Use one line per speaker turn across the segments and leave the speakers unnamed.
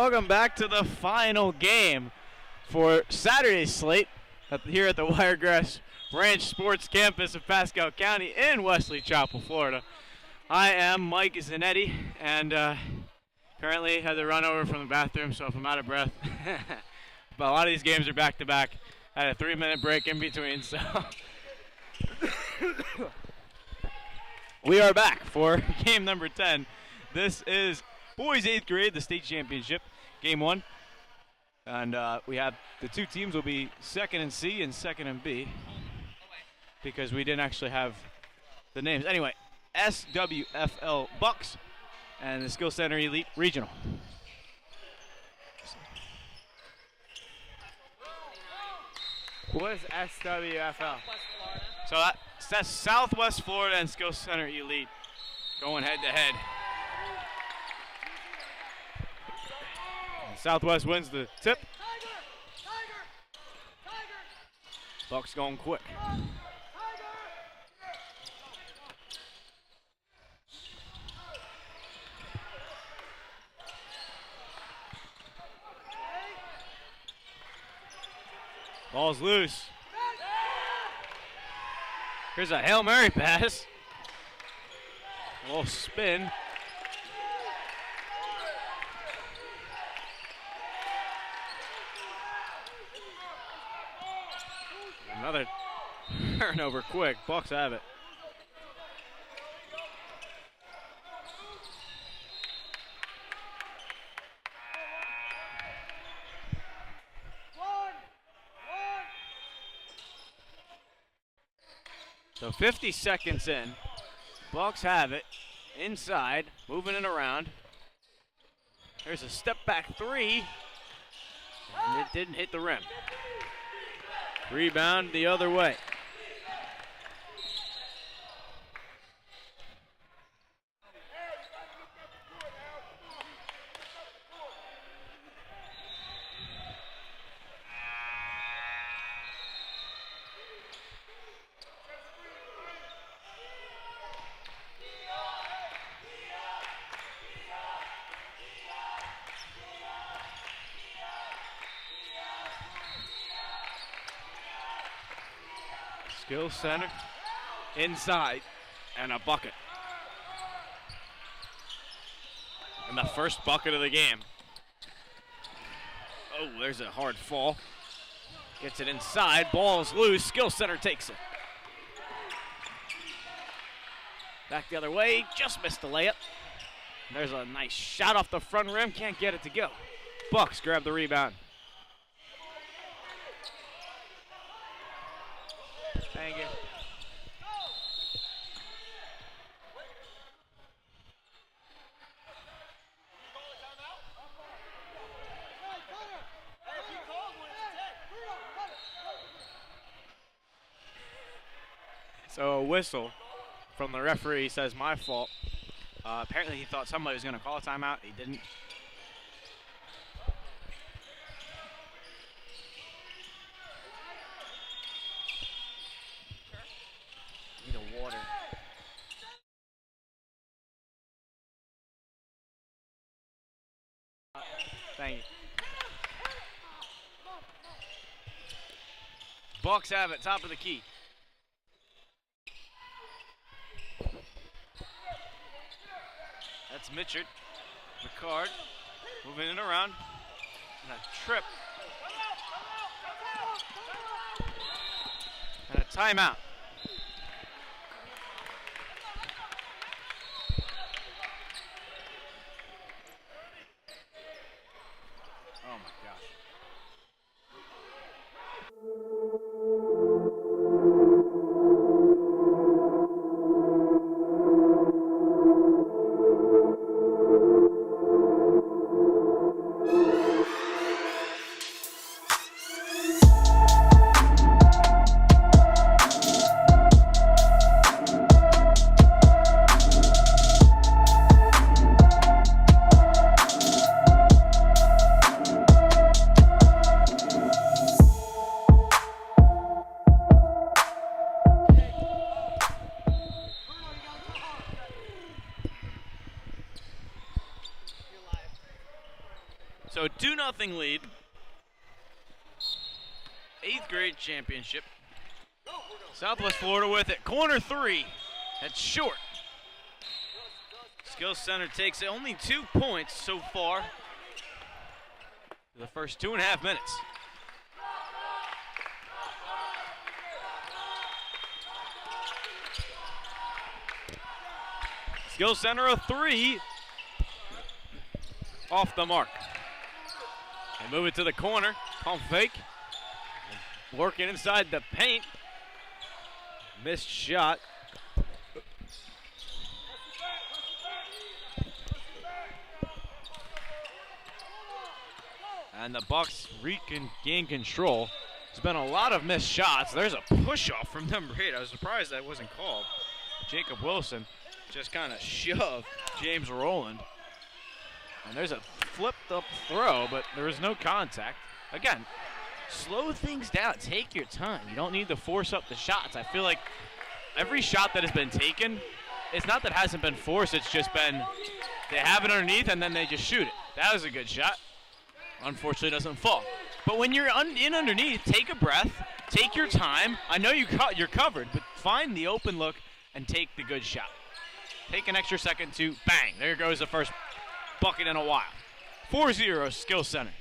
welcome back to the final game for Saturday's slate here at the Wiregrass Ranch Sports Campus of Pasco County in Wesley Chapel, Florida. I am Mike Zanetti, and apparently had to run over from the bathroom, so if I'm out of breath. But a lot of these games are back-to-back. I had a 3-minute break in between, so. We are back for game number 10. This is boys 8th grade, the state championship, game 1. And we have the two teams will be second in C and second in B, because we didn't actually have the names. Anyway, SWFL Bucks and the Skill Center Elite Regional.
What is SWFL?
So that's Southwest Florida and Skill Center Elite going head-to-head. Southwest wins the tip. Bucks going quick. Ball's loose. Here's a Hail Mary pass. A little spin. Another turnover quick. Bucks have it. So 50 seconds in. Bucks have it. Inside. Moving it around. There's a step back three. And it didn't hit the rim. Rebound the other way. Skill Center inside and a bucket. And the first bucket of the game. Oh, there's a hard fall. Gets it inside, ball is loose, Skill Center takes it. Back the other way, just missed the layup. There's a nice shot off the front rim, can't get it to go. Bucks grab the rebound. Thank you. So a whistle from the referee says my fault. Apparently he thought somebody was going to call a timeout. He didn't. Thank you. Bucks have it, top of the key. That's Mitchard. Ricard moving it around. And a trip. And a timeout. Oh my gosh. 2-0 lead. 8th grade championship. Southwest Florida with it. Corner 3. That's short. Skills Center takes only 2 points so far for the first 2.5 minutes. Skills Center a 3. Off the mark. They move it to the corner. Pump fake. Working inside the paint. Missed shot. And the Bucks regain control. There's been a lot of missed shots. There's a push-off from number 8. I was surprised that wasn't called. Jacob Wilson just kind of shoved James Rowland. And there's a flipped up throw, but there was no contact. Again, slow things down. Take your time. You don't need to force up the shots. I feel like every shot that has been taken, it's not that it hasn't been forced, it's just been they have it underneath and then they just shoot it. That was a good shot. Unfortunately, it doesn't fall. But when you're in underneath, take a breath, take your time. I know you're covered, but find the open look and take the good shot. Take an extra second to bang. There goes the first bucket in a while. 4-0 Skills Center.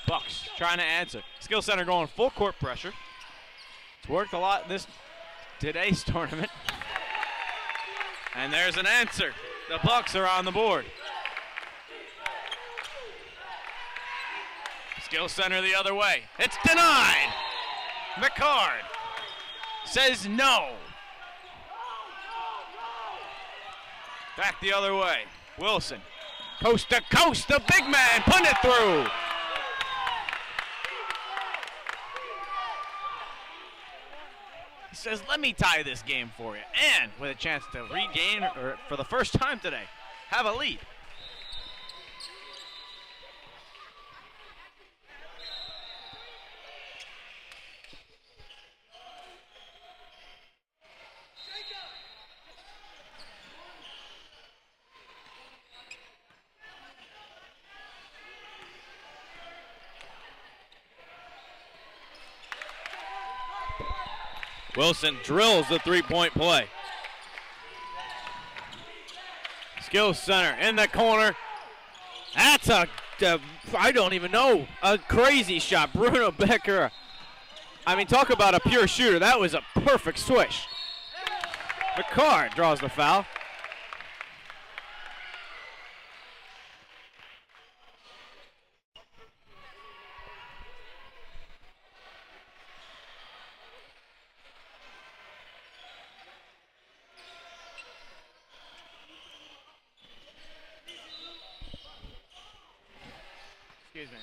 Bucks trying to answer. Skills Center going full court pressure. It's worked a lot in today's tournament. And there's an answer. The Bucks are on the board. Skills Center the other way. It's denied. McCard says no. Back the other way. Wilson, coast to coast, the big man putting it through. He says, let me tie this game for you. And with a chance to regain, or for the first time today, have a lead. Wilson drills the three-point play. Skills Center in the corner. That's I don't even know, a crazy shot. Bruno Becker. I mean, talk about a pure shooter. That was a perfect swish. McCard draws the foul.
Excuse me.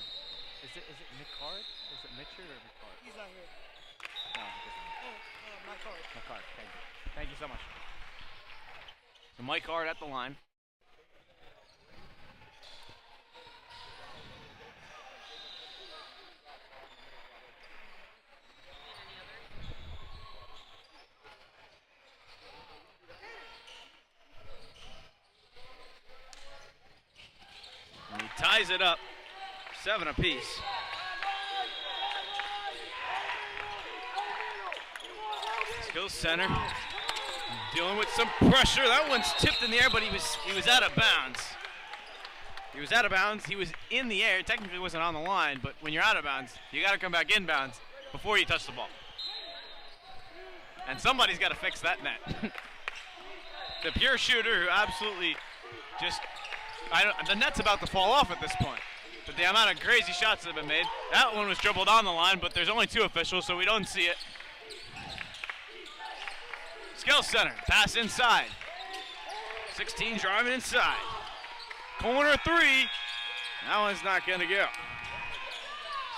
Is it McCard? Is it Mitchell or McCard?
He's not here.
No,
My card.
McCard. Thank you. Thank you so much.
So Mike Hart at the line. And he ties it up. 7 apiece. Skills Center dealing with some pressure. That one's tipped in the air, but he was out of bounds. He was out of bounds. He was in the air. Technically wasn't on the line, but when you're out of bounds, you got to come back in bounds before you touch the ball. And somebody's got to fix that net. The pure shooter who absolutely just, the net's about to fall off at this point. But the amount of crazy shots that have been made. That one was dribbled on the line, but there's only 2 officials, so we don't see it. Skills Center, pass inside. 16 driving inside. Corner 3. That one's not going to go.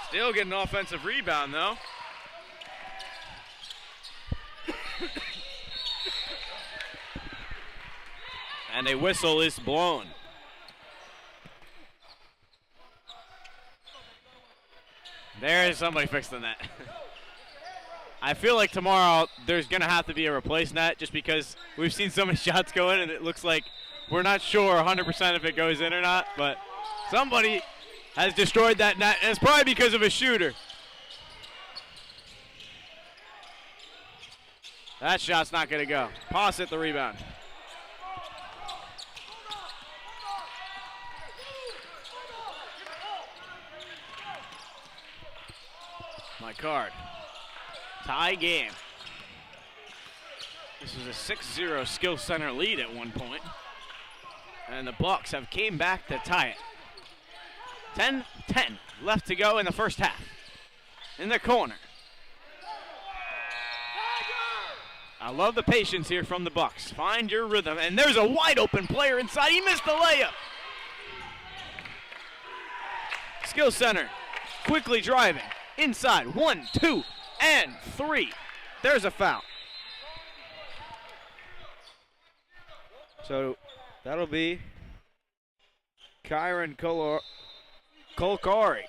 Still getting an offensive rebound, though. And a whistle is blown. There is somebody fixing that. I feel like tomorrow there's going to have to be a replace net just because we've seen so many shots go in and it looks like We're not sure 100% if it goes in or not, but somebody has destroyed that net, and it's probably because of a shooter. That shot's not going to go. Posset the rebound. My card. Tie game. This was a 6-0 skill center lead at one point. And the Bucks have came back to tie it. 10-10 left to go in the first half. In the corner. I love the patience here from the Bucks. Find your rhythm. And there's a wide open player inside. He missed the layup. Skill center quickly driving. Inside, 1, 2, and 3. There's a foul. So that'll be Kyron Kolkari.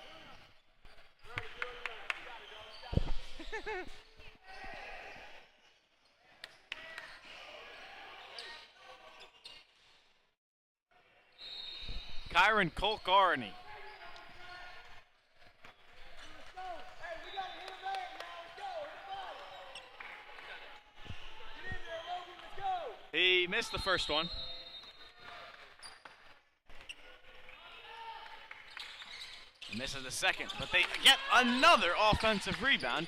Kyron Kolkarni. He missed the first one. He misses the second, but they get another offensive rebound.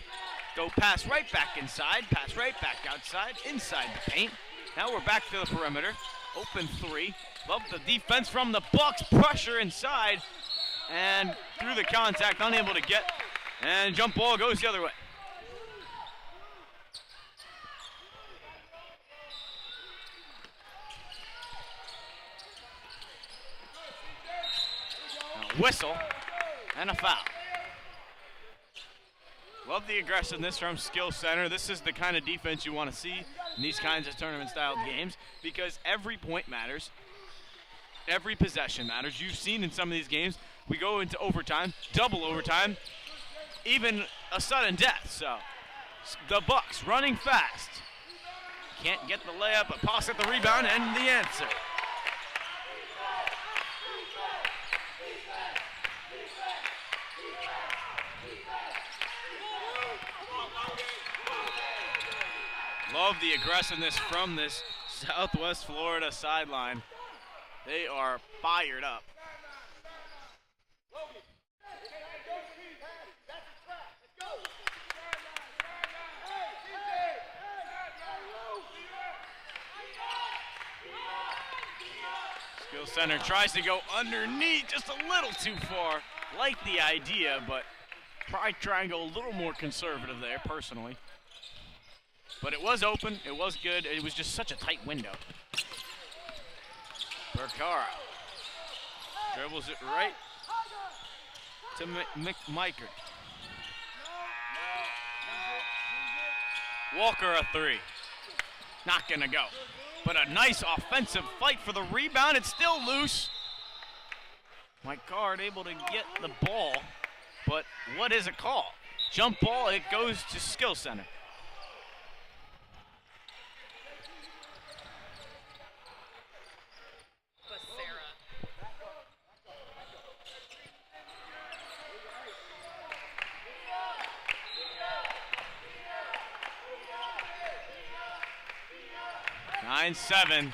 Go pass right back inside, pass right back outside, inside the paint. Now we're back to the perimeter. Open three. Love the defense from the Bucks. Pressure inside. And through the contact, unable to get. And jump ball goes the other way. A whistle and a foul. Love the aggressiveness from Skill Center. This is the kind of defense you want to see in these kinds of tournament-style games because every point matters. Every possession matters. You've seen in some of these games, we go into overtime, double overtime, even a sudden death. So the Bucks running fast. Can't get the layup, but pass at the rebound and the answer. Love the aggressiveness from this Southwest Florida sideline. They are fired up. Skill Center tries to go underneath just a little too far. Like the idea, but probably try and go a little more conservative there, personally. But it was open, it was good, it was just such a tight window. Berkara dribbles it right to Meiker. Walker a three. Not gonna go. But a nice offensive fight for the rebound. It's still loose. Meiker able to get the ball, but what is a call? Jump ball, it goes to Skill Center. Nine, 9-7.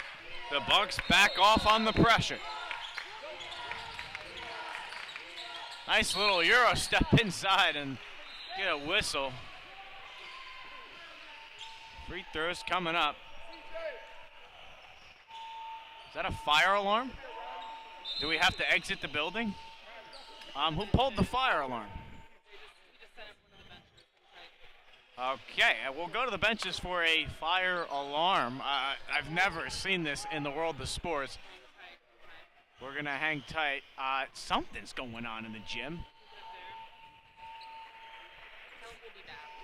The Bucks back off on the pressure. Nice little Euro step inside and get a whistle. Free throws coming up. Is that a fire alarm? Do we have to exit the building? Who pulled the fire alarm? Okay, we'll go to the benches for a fire alarm. I've never seen this in the world of sports. We're going to hang tight. Something's going on in the gym.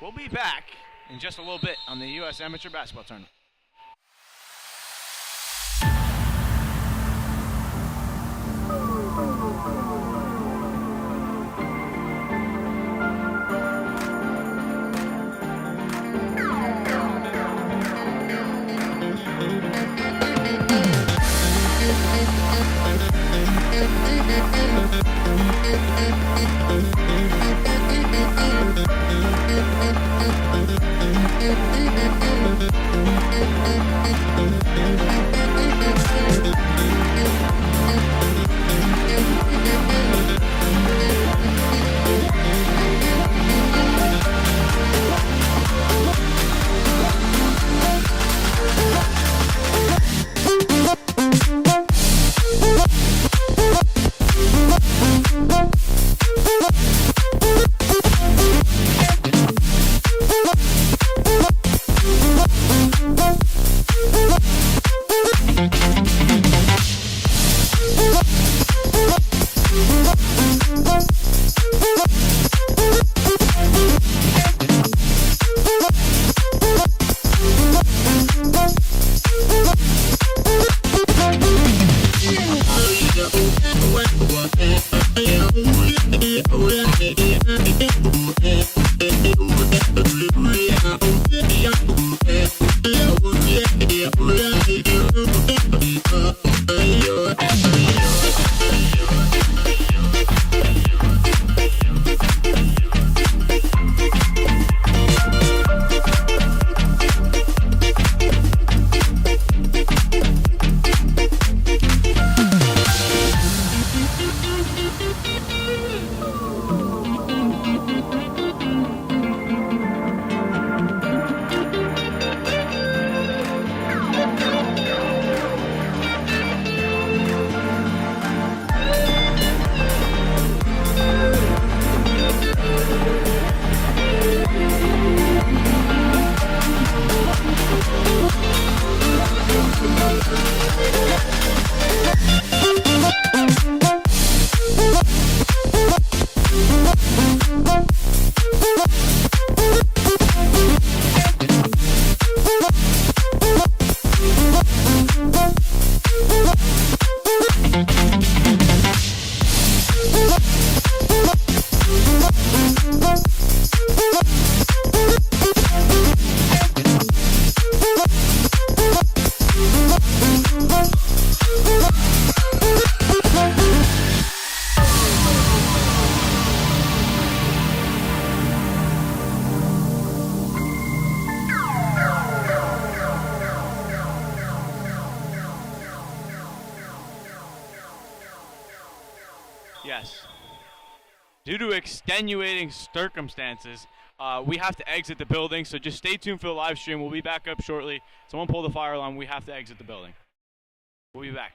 We'll be back in just a little bit on the U.S. Amateur Basketball Tournament. Yes. Due to extenuating circumstances, we have to exit the building, so just stay tuned for the live stream. We'll be back up shortly. Someone pull the fire alarm. We have to exit the building. We'll be back.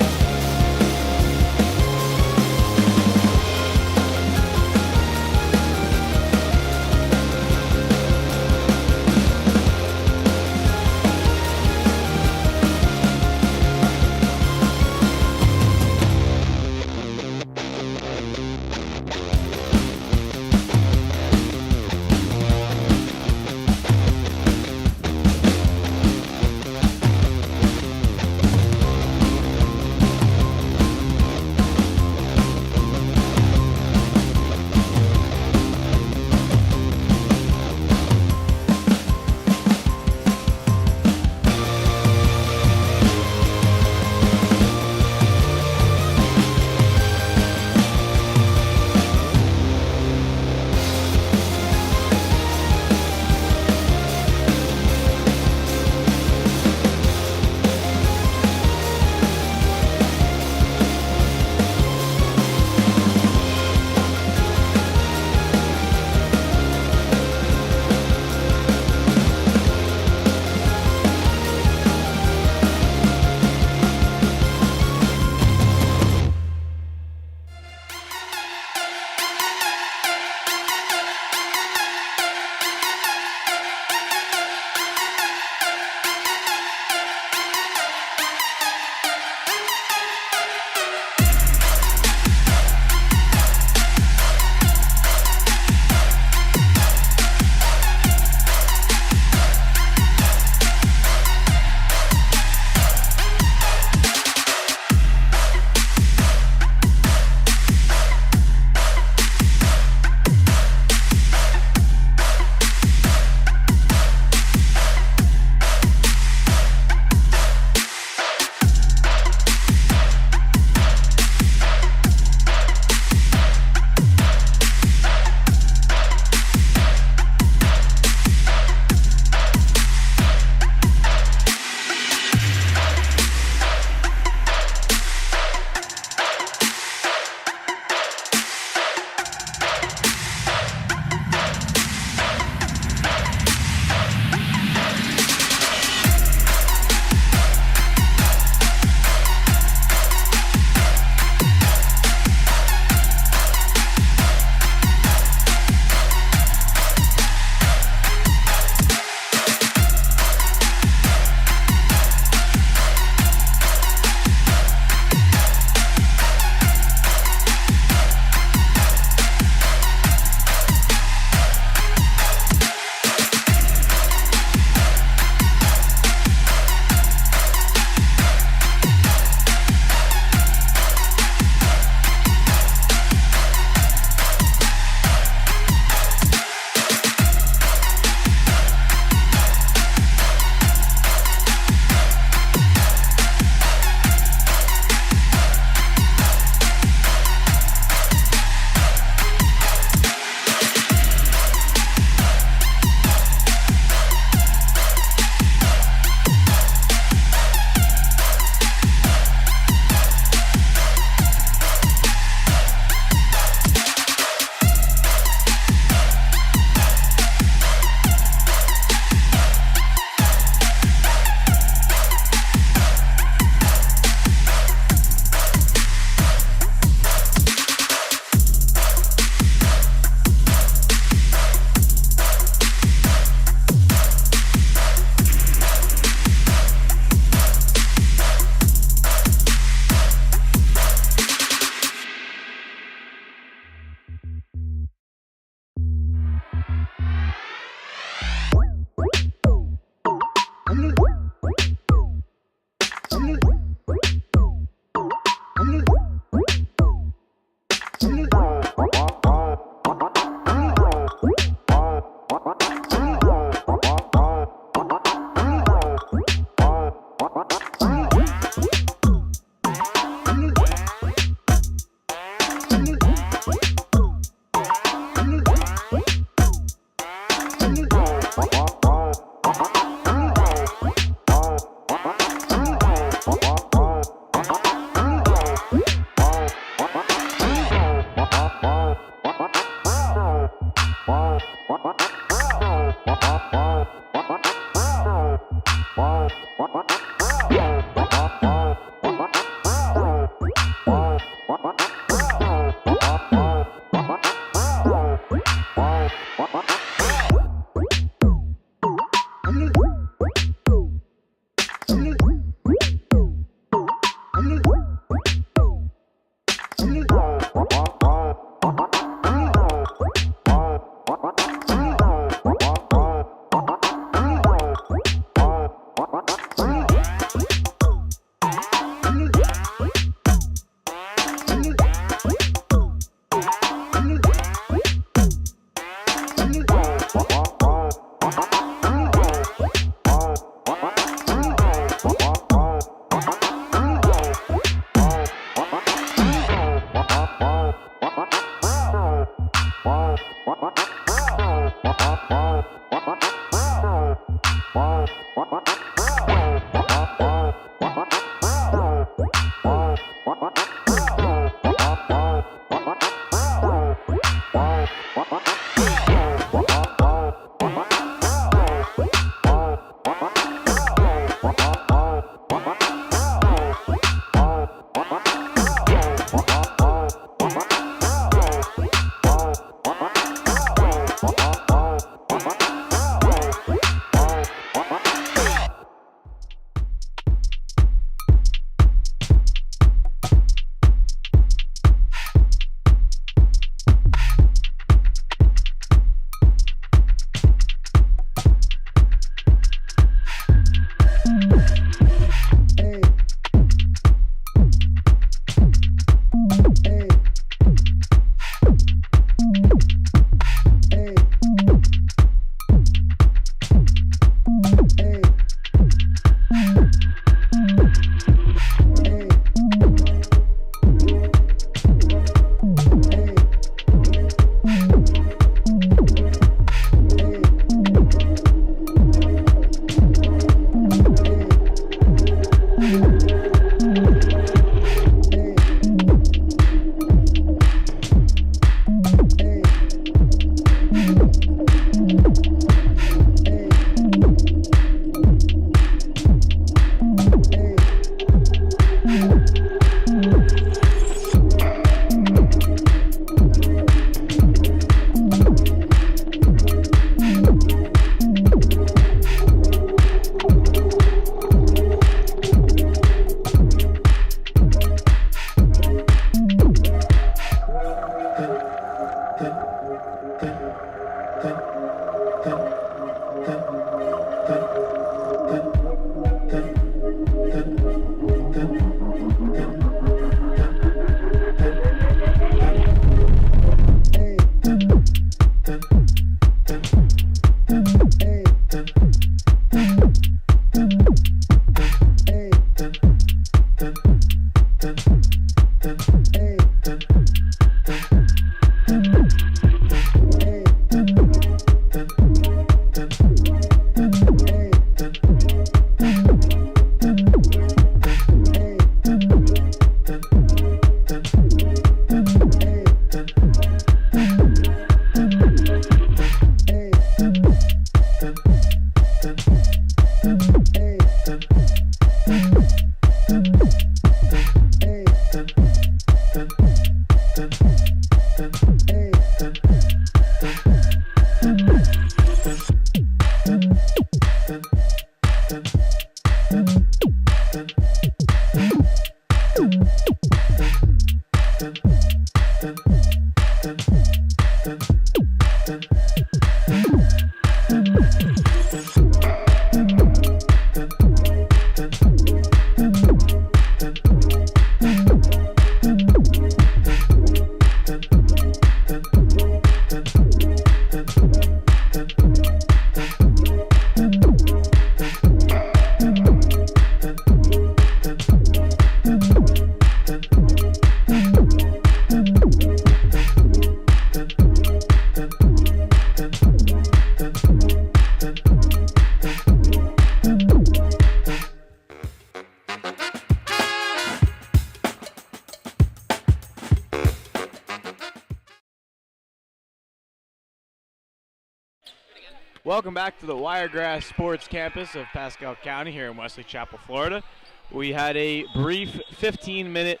Welcome back to the Wiregrass Sports Campus of Pascal County here in Wesley Chapel, Florida. We had a brief 15-minute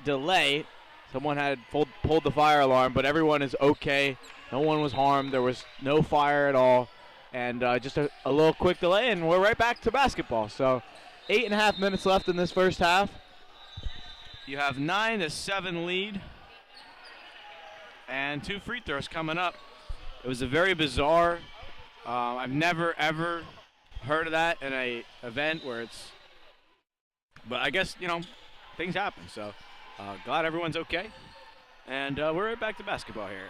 delay. Someone had pulled the fire alarm, but everyone is okay. No one was harmed. There was no fire at all. And just a little quick delay, and we're right back to basketball. So 8.5 minutes left in this first half. You have 9-7 lead. And 2 free throws coming up. It was a very bizarre, I've never ever heard of that in a event where it's, but I guess, things happen. So glad everyone's okay. And we're right back to basketball here.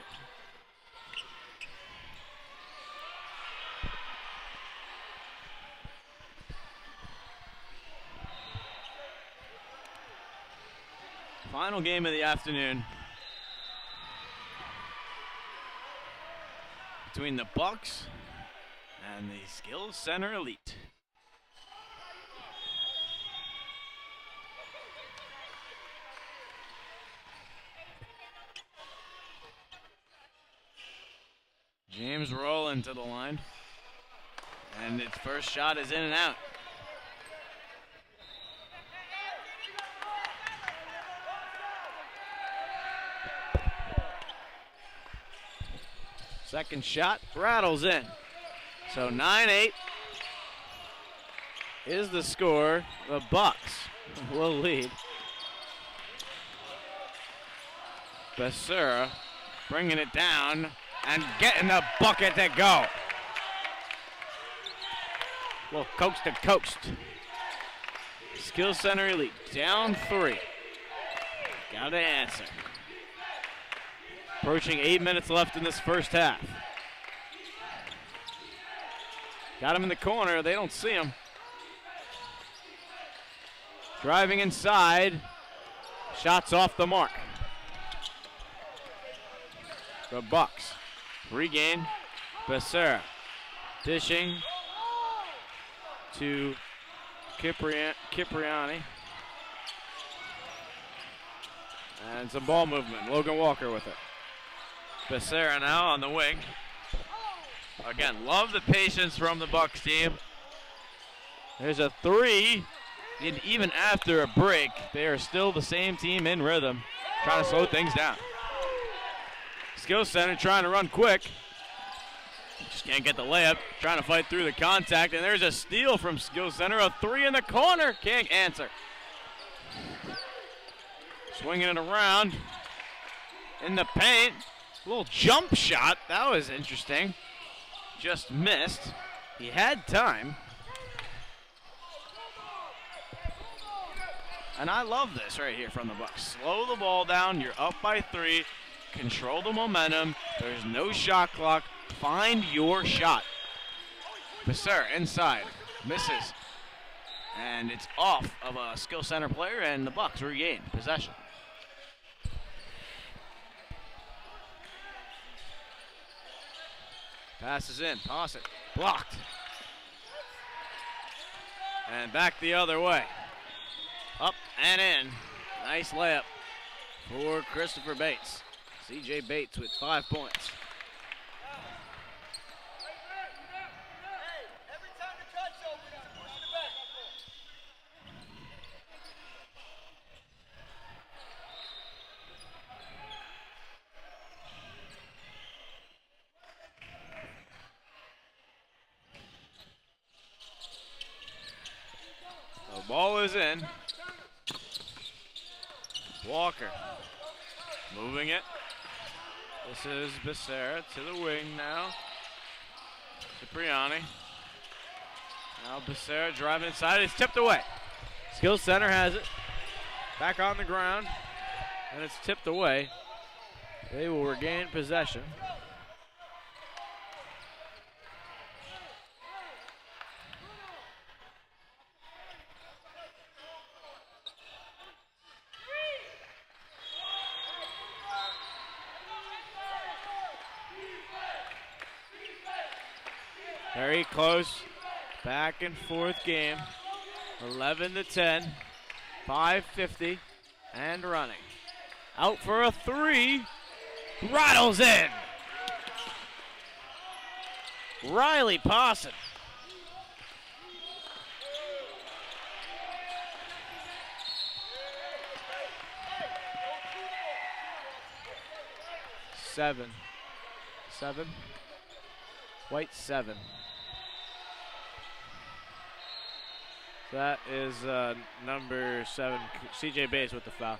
Final game of the afternoon between the Bucks and the Skills Center Elite. James rolling to the line, and its first shot is in and out. Second shot rattles in. So 9-8 is the score. The Bucks will lead. Becerra bringing it down and getting the bucket to go. Well, coast to coast. Skills Center Elite down 3. Got to answer. Approaching 8 minutes left in this first half. Got him in the corner. They don't see him. Driving inside. Shots off the mark. The Bucks regain. Becerra dishing to Cipriani. And some ball movement. Logan Walker with it. Becerra now on the wing. Again, love the patience from the Bucks team. There's a 3, and even after a break, they are still the same team in rhythm, trying to slow things down. Skills Center trying to run quick. Just can't get the layup, trying to fight through the contact, and there's a steal from Skills Center. A 3 in the corner, can't answer. Swinging it around in the paint. A little jump shot. That was interesting. Just missed. He had time. And I love this right here from the Bucks. Slow the ball down. You're up by 3. Control the momentum. There's no shot clock. Find your shot. Becerra inside. Misses. And it's off of a Skill Center player, and the Bucks regain possession. Passes in, toss it, blocked. And back the other way. Up and in. Nice layup for Christopher Bates. CJ Bates with 5 points. Ball is in. Walker moving it. This is Becerra to the wing now. Cipriani. Now Becerra driving inside. It's tipped away. Skills Center has it. Back on the ground. And it's tipped away. They will regain possession. Very close, back and forth game. 11-10, 5:50, and running. Out for a 3, rattles in.
Riley Pawson.
Seven. White 7. That is number 7, CJ Bays with the foul.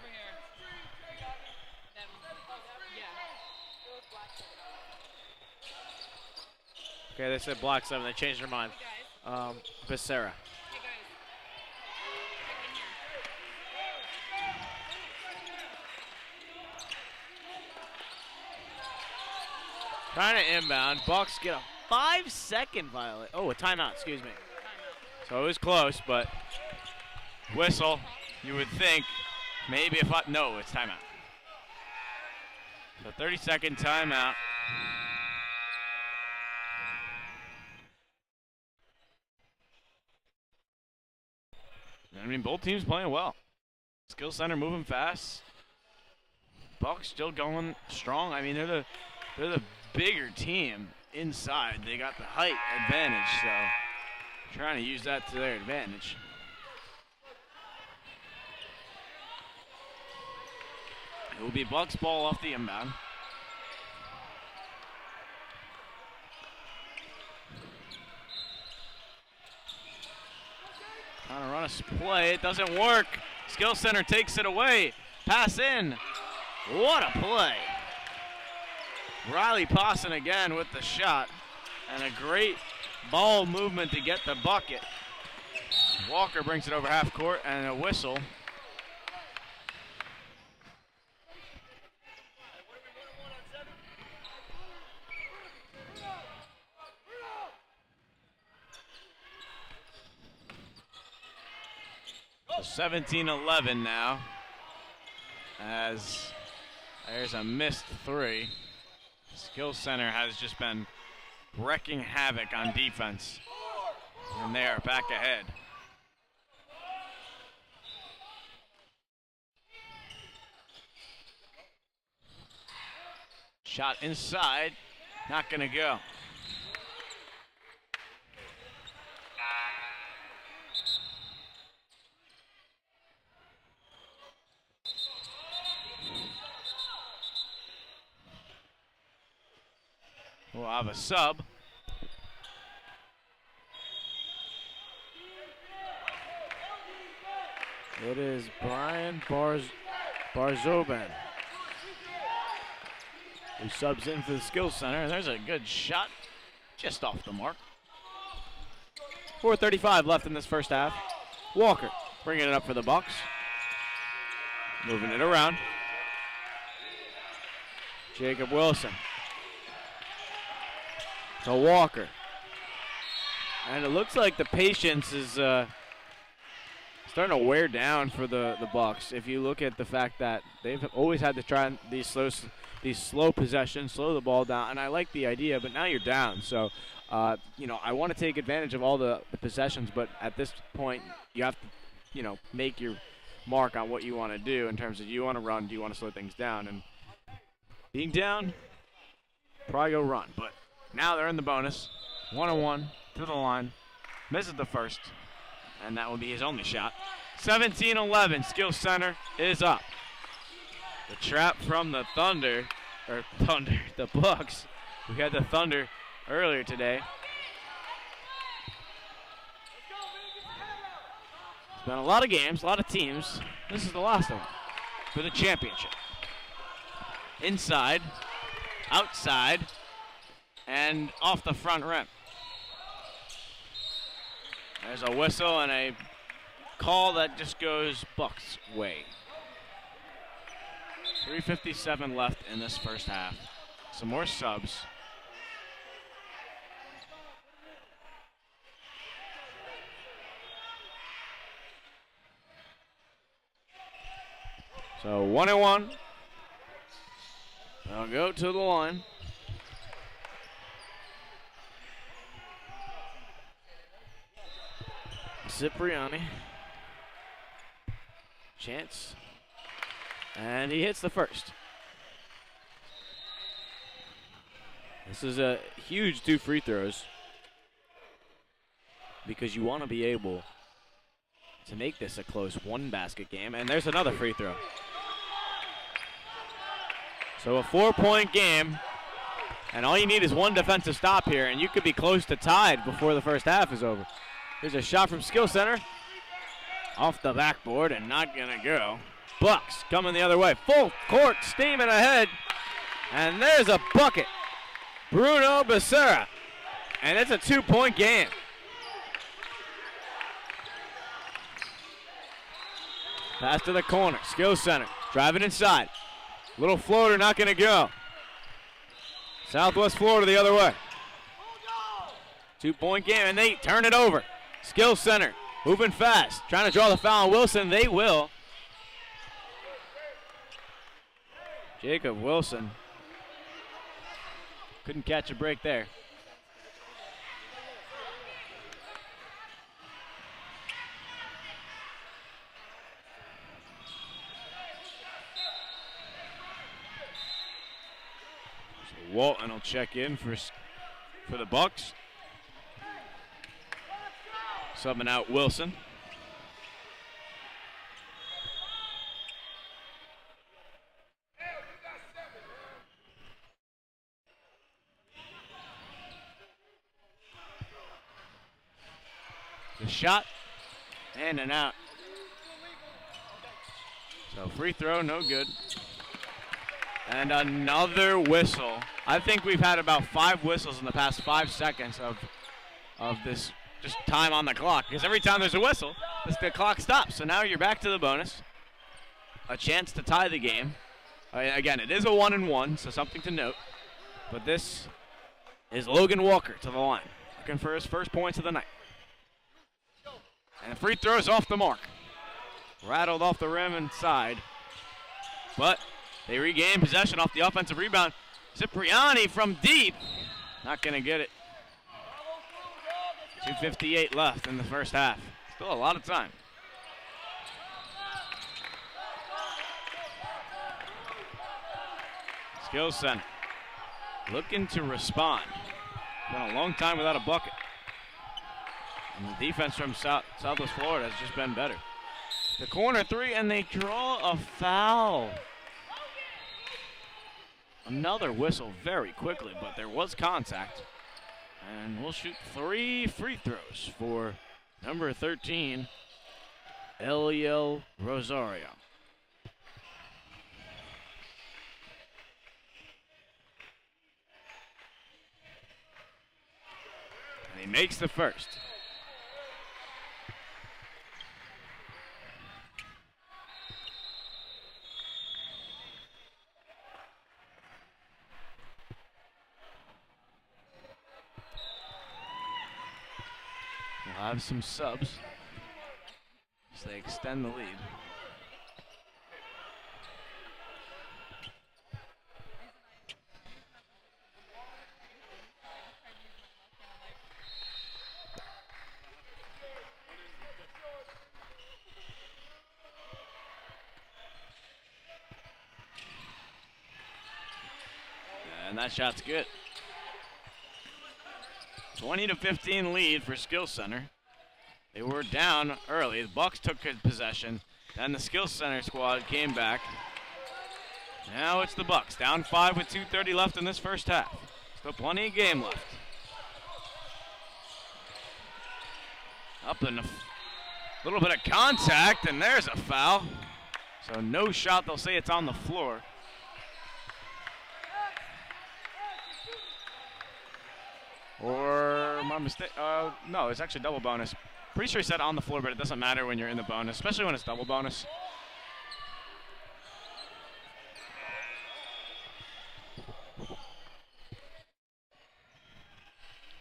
Okay, they said block 7. They changed their mind. Becerra. Trying to inbound. Bucks get a 5-second violation. Oh, a timeout, excuse me. So it was close, but
Whistle, you would think maybe if I, no, it's timeout. So 30-second timeout. I mean, both teams playing well. Skill Center moving fast. Bucks still going strong. I mean, they're the bigger team inside. They got the height advantage, so trying to use that to their advantage. It will be Bucks ball off the inbound. Trying to run a play. It doesn't work. Skill Center takes it away. Pass in. What a play. Riley Pawson again with the shot. And a great ball movement to get the bucket. Walker brings it over half court and a whistle. So 17-11 now, as there's a missed 3. Skill Center has just been wrecking havoc on defense, and they are back ahead. Shot inside, not gonna go. We'll have a sub.
It is Brian Barzoban,
who subs in for the Skill Center, and there's a good shot just off the mark.
4:35 left in this first half. Walker bringing it up for the Bucks.
Moving it around.
Jacob Wilson to Walker. And it looks like the patience is starting to wear down for the Bucks. If you look at the fact that they've always had to try these slow possessions, slow the ball down, and I like the idea, but now you're down. So, I want to take advantage of all the possessions, but at this point, you have to, make your mark on what you want to do in terms of, do you want to run, do you want to slow things down? And being down, probably go run, but now they're in the bonus. 1-on-1 to the line. Misses the first, and that will be his only shot.
17-11. Skill Center is up. The trap from the the Bucks. We had the Thunder earlier today. It's been a lot of games, a lot of teams. This is the last one for the championship. Inside, outside, and off the front rim. There's a whistle and a call that just goes Bucks' way. 3:57 left in this first half. Some more subs. So 1-on-1. I'll go to the line. Cipriani. Chance. And he hits the first.
This is a huge 2 free throws because you want to be able to make this a close 1-basket game. And there's another free throw. So a 4-point game, and all you need is 1 defensive stop here, and you could be close to tied before the first half is over. Here's a shot from Skill Center. Off the backboard and not going to go. Bucks coming the other way. Full court, steaming ahead. And there's a bucket. Bruno Becerra. And it's a 2-point game. Pass to the corner. Skill Center. Driving inside. Little floater, not going to go. Southwest Florida the other way. 2-point game, and they turn it over. Skill Center. Moving fast. Trying to draw the foul on Wilson. They will. Jacob Wilson couldn't catch a break there. So Walton will check in for the Bucks. Subbing out Wilson. The shot and an out. So free throw, no good. And another whistle. I think we've had about 5 whistles in the past 5 seconds of this just time on the clock. Because every time there's a whistle, the clock stops. So now you're back to the bonus. A chance to tie the game. Again, it is a 1-and-1, so something to note. But this is Logan Walker to the line. Looking for his first points of the night. And the free throw is off the mark. Rattled off the rim inside. But they regain possession off the offensive rebound. Cipriani from deep. Not going to get it. 2:58 left in the first half. Still a lot of time. Skill Center looking to respond. Been a long time without a bucket. And the defense from Southwest Florida has just been better. The corner 3, and they draw a foul. Another whistle very quickly, but there was contact. And we'll shoot 3 free throws for number 13, Eliel Rosario. And he makes the first. We'll have some subs as they extend the lead. And that shot's good. 20-15 lead for Skill Center. They were down early. The Bucks took possession. Then the Skill Center squad came back. Now it's the Bucks, down 5 with 2:30 left in this first half. Still plenty of game left. Up in a little bit of contact, and there's a foul. So no shot. They'll say it's on the floor. Or my mistake. No, it's actually double bonus. Pretty sure he said on the floor, but it doesn't matter when you're in the bonus, especially when it's double bonus.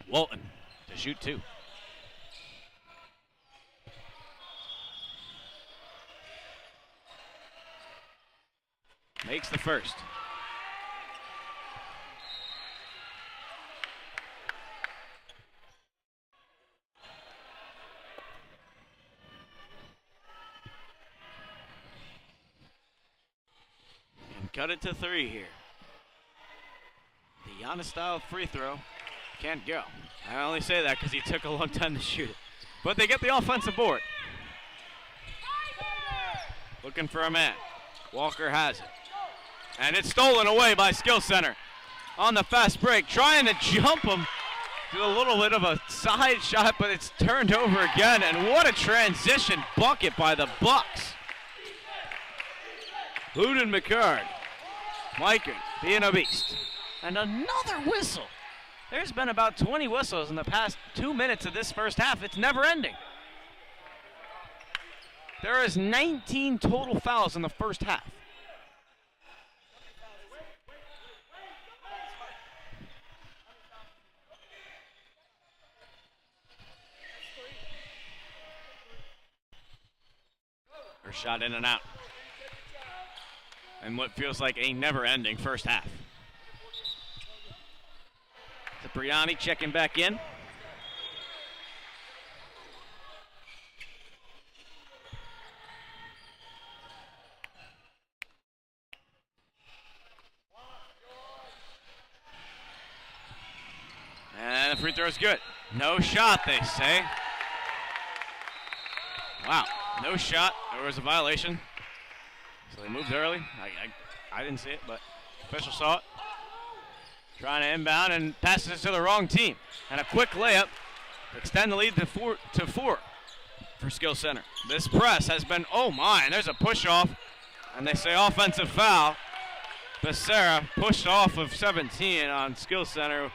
Walton to shoot 2. Makes the first. Cut it to 3 here. The
not a style free throw. Can't go. I only say that because he took a long time to shoot it. But they get the offensive board. Looking for a man. Walker has it. And it's stolen away by Skill Center. On the fast break, trying to jump him. Do a little bit of a side shot, but it's turned over again. And what a transition bucket by the Bucks. Ludin McCard. Mikan being a beast. And another whistle. There's been about 20 whistles in the past 2 minutes of this first half. It's never ending. There is 19 total fouls in the first half. Her shot in and out. And what feels like a never-ending first half. Cipriani checking back in. And the free throw is good. No shot, they say. Wow, no shot. There was a violation. So they moved early. I didn't see it, but official saw it. Trying to inbound and passes it to the wrong team. And a quick layup to extend the lead to four for Skill Center. This press has been, oh my, and there's a push off. And they say offensive foul. Becerra pushed off of 17 on Skill Center.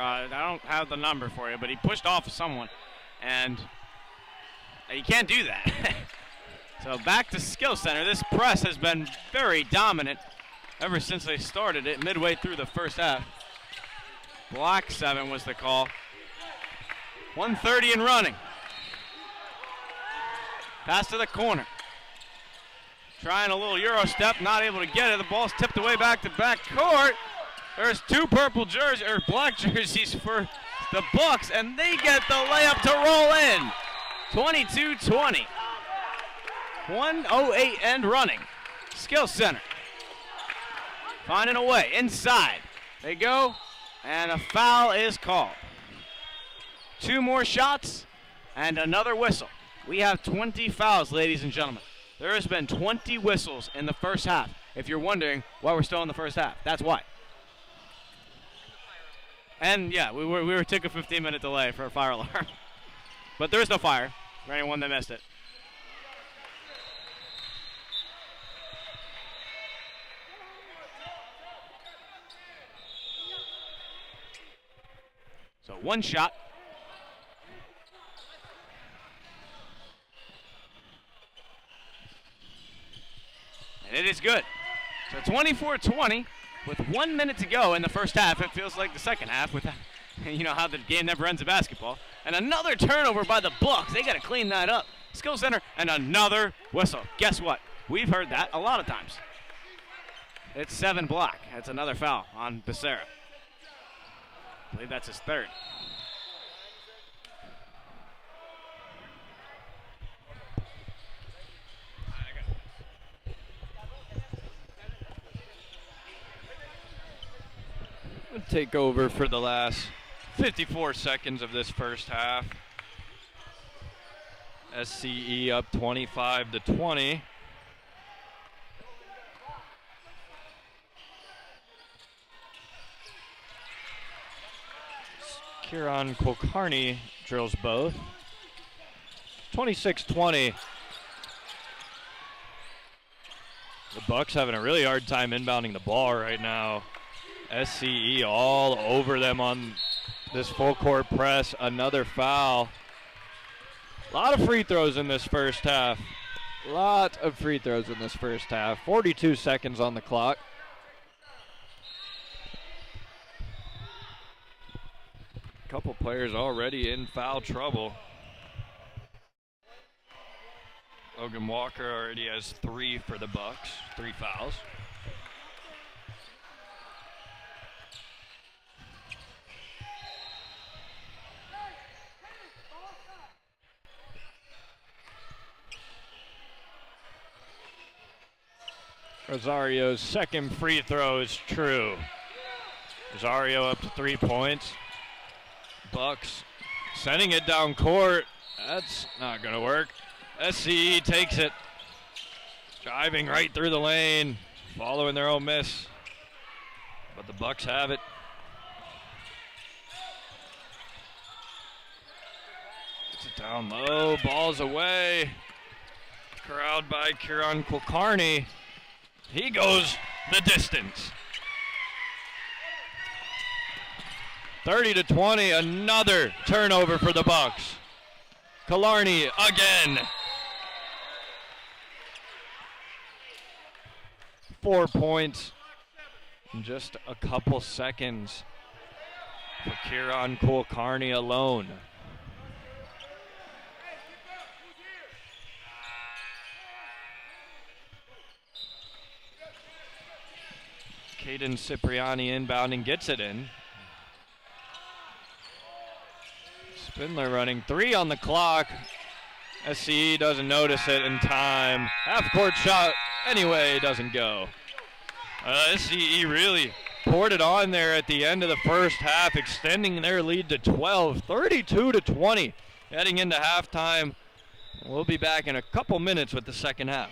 I don't have the number for you, but he pushed off of someone. And you can't do that. So back to Skill Center. This press has been very dominant ever since they started it midway through the first half. Block 7 was the call. 1:30 and running. Pass to the corner. Trying a little Euro step, not able to get it. The ball's tipped away back to back court. There's two purple jerseys, or black jerseys for the Bucks, and they get the layup to roll in. 22-20. 1:08 and running. Skill Center. Finding a way inside. They go, and a foul is called. 2 more shots and another whistle. We have 20 fouls, ladies and gentlemen. There has been 20 whistles in the first half. If you're wondering why we're still in the first half, that's why. And yeah, we were took a 15-minute delay for a fire alarm. But there is no fire for anyone that missed it. So 1 shot. And it is good. So 24-20 with 1 minute to go in the first half. It feels like the second half with, how the game never ends in basketball. And another turnover by the Bucks. They got to clean that up. Skill Center and another whistle. Guess what? We've heard that a lot of times. It's 7 block. That's another foul on Becerra. I believe that's his 3rd.
Take over for the last 54 seconds of this first half. SCE up 25-20. Kieran Kulkarni drills both. 26-20. The Bucks having a really hard time inbounding the ball right now. SCE all over them on this full court press. Another foul. A lot of free throws in this first half. 42 seconds on the clock. A couple players already in foul trouble. Logan Walker already has 3 for the Bucks. 3 fouls. Rosario's second free throw is true. Rosario up to 3 points. Bucks sending it down court. That's not going to work. SCE takes it. Driving right through the lane, following their own miss. But the Bucks have it. Gets it down low, ball's away. Corralled by Kieran Kulkarni. He goes the distance. 30-20, another turnover for the Bucks. Kulkarni again. 4 points in just a couple seconds for Kieran Kulkarni alone. Caden Cipriani inbounding, gets it in. Spindler running 3 on the clock. SCE doesn't notice it in time. Half-court shot anyway, doesn't go. SCE really poured it on there at the end of the first half, extending their lead to 12, 32-20. Heading into halftime. We'll be back in a couple minutes with the second half.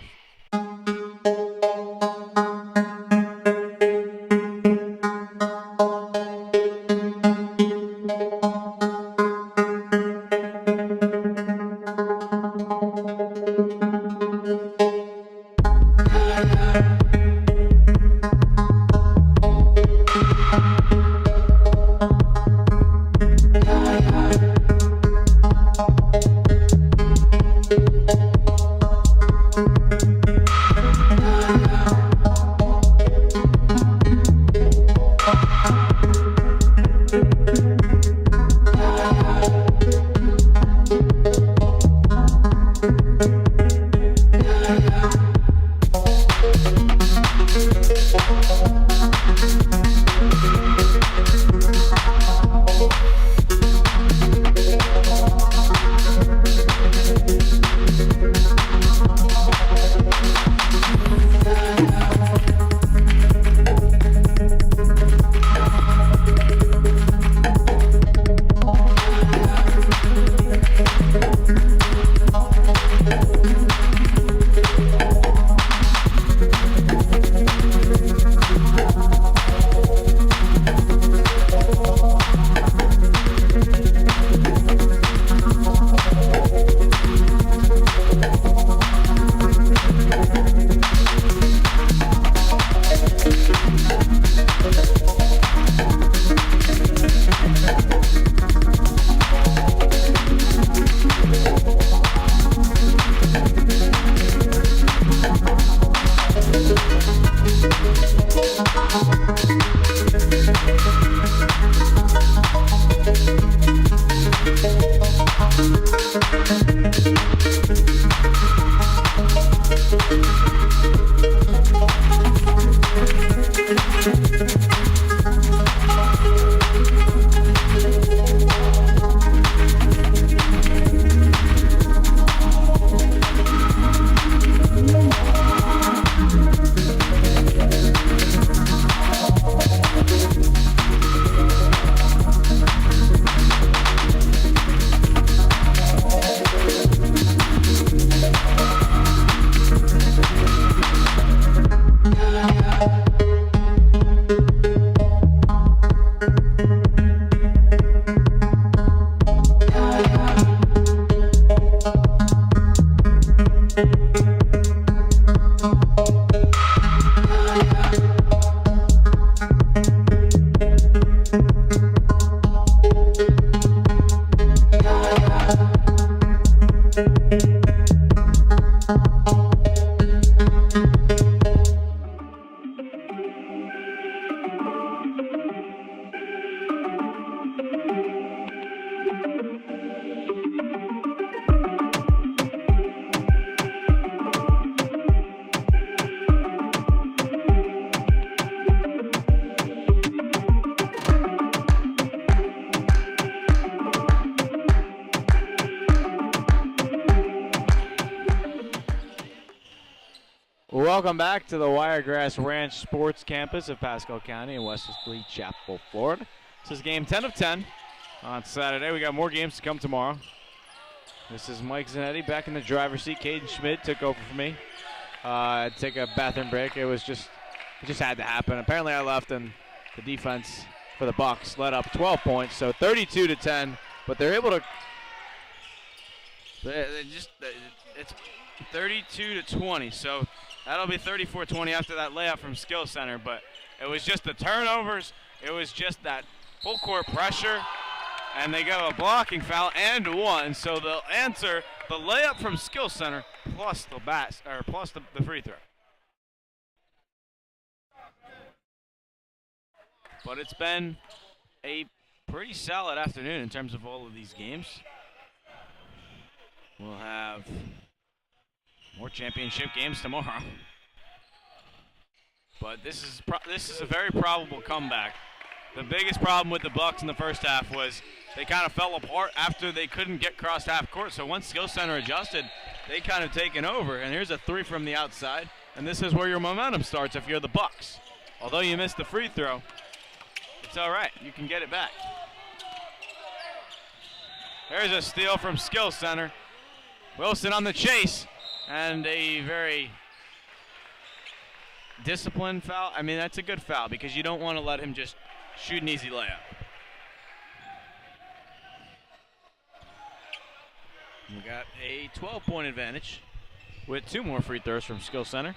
welcome back to the Wiregrass Ranch Sports Campus of Pasco County in Wesley Chapel, Florida. This is game 10 of 10 on Saturday. We got more games to come tomorrow. This is Mike Zanetti back in the driver's seat. Caden Schmidt took over for me. Take a bathroom break. It just had to happen. Apparently I left, and the defense for the Bucks led up 12 points, so 32-10. But they're able to. It's 32-20, so that'll be 34-20 after that layup from Skill Center. But it was just the turnovers. It was just that full court pressure, and they got a blocking foul and one. So they'll answer the layup from Skill Center plus the free throw. But it's been a pretty solid afternoon in terms of all of these games. We'll have more championship games tomorrow. But this is a very probable comeback. The biggest problem with the Bucks in the first half was they kind of fell apart after they couldn't get crossed half court. So once Skill Center adjusted, they kind of taken over. And here's a three from the outside. And this is where your momentum starts if you're the Bucks. Although you missed the free throw, it's all right. You can get it back. There's a steal from Skill Center. Wilson on the chase. And a very disciplined foul. I mean, that's a good foul because you don't want to let him just shoot an easy layup. We got a 12-point advantage with two more free throws from Skill Center.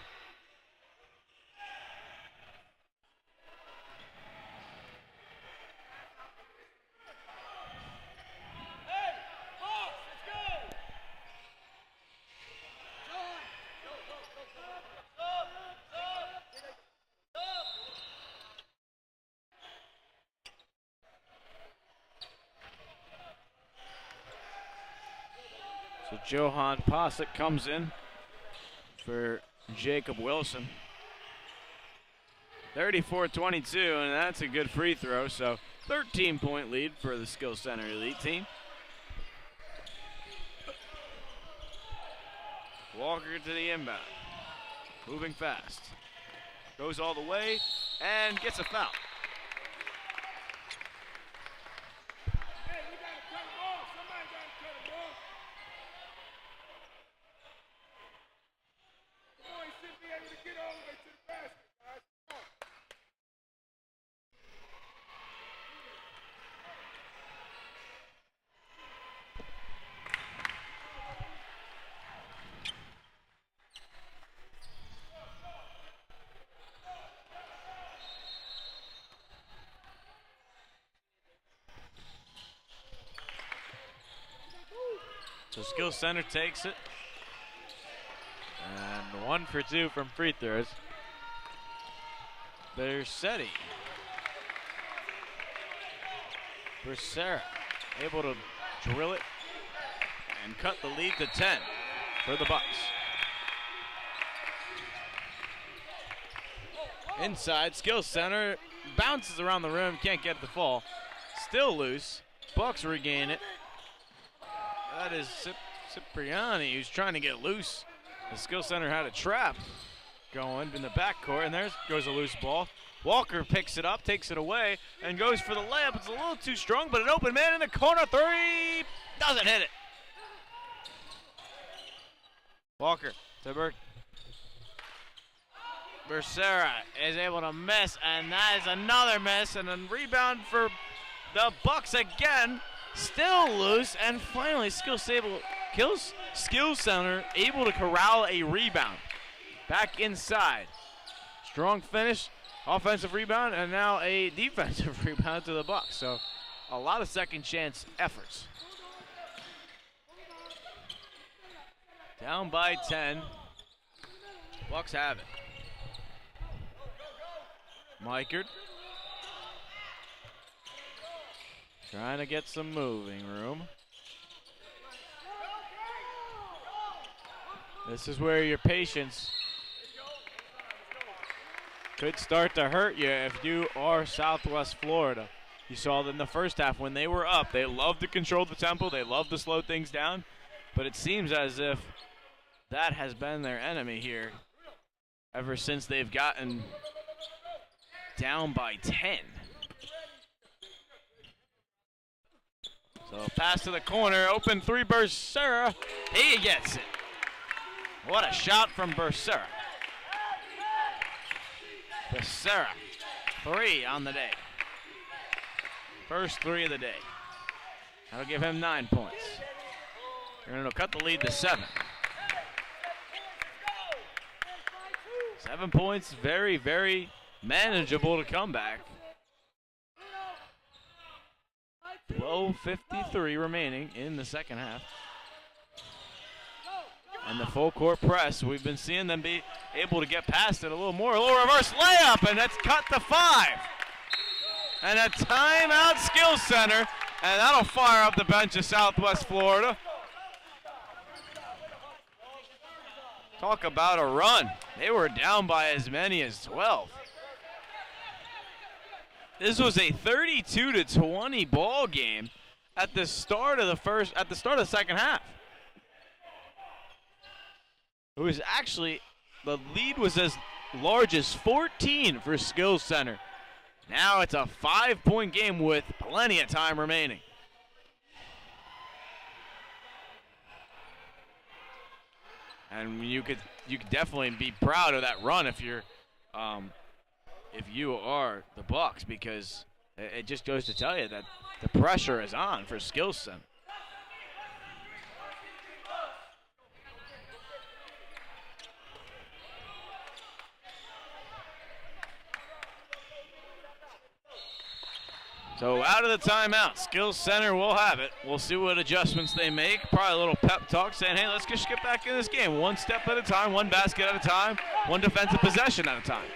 So Johan Posick comes in for Jacob Wilson. 34-22, and that's a good free throw. So 13-point lead for the Skill Center Elite team. Walker to the inbound. Moving fast. Goes all the way and gets a foul. So Skill Center takes it. And 1 for 2 from free throws. Bersetti. Becerra able to drill it and cut the lead to 10 for the Bucks. Inside, Skill Center bounces around the rim, can't get the fall. Still loose. Bucks regain it. That is Cipriani who's trying to get loose. The Skill Center had a trap going in the backcourt, and there goes a loose ball. Walker picks it up, takes it away, and goes for the layup. It's a little too strong, but an open man in the corner three doesn't hit it. Walker to Becerra is able to miss, and that is another miss, and a rebound for the Bucks again. Still loose, and finally Skill Center able to corral a rebound. Back inside. Strong finish, offensive rebound, and now a defensive rebound to the Bucks. So a lot of second chance efforts. Down by 10. Bucks have it. Meichert. Trying to get some moving room. This is where your patience could start to hurt you if you are Southwest Florida. You saw that in the first half when they were up, they loved to control the tempo, they loved to slow things down, but it seems as if that has been their enemy here ever since they've gotten down by 10. So pass to the corner, open three, Becerra. He gets it. What a shot from Becerra. Becerra, 3 on the day. First 3 of the day. That'll give him 9 points. They're going to cut the lead to 7. 7 points, very, very manageable to come back. 12:53 remaining in the second half. And the full court press, we've been seeing them be able to get past it a little more. A little reverse layup, and that's cut to 5. And a timeout skills center, and that'll fire up the bench of Southwest Florida. Talk about a run. They were down by as many as 12. This was a 32-20 ball game at the start of the second half. It was actually, the lead was as large as 14 for Skills Center. Now it's a 5-point game with plenty of time remaining. And you could definitely be proud of that run if you are the Bucks, because it just goes to tell you that the pressure is on for Skills Center. So out of the timeout, Skills Center will have it. We'll see what adjustments they make. Probably a little pep talk saying, hey, let's just get back in this game. One step at a time, one basket at a time, one defensive possession at a time.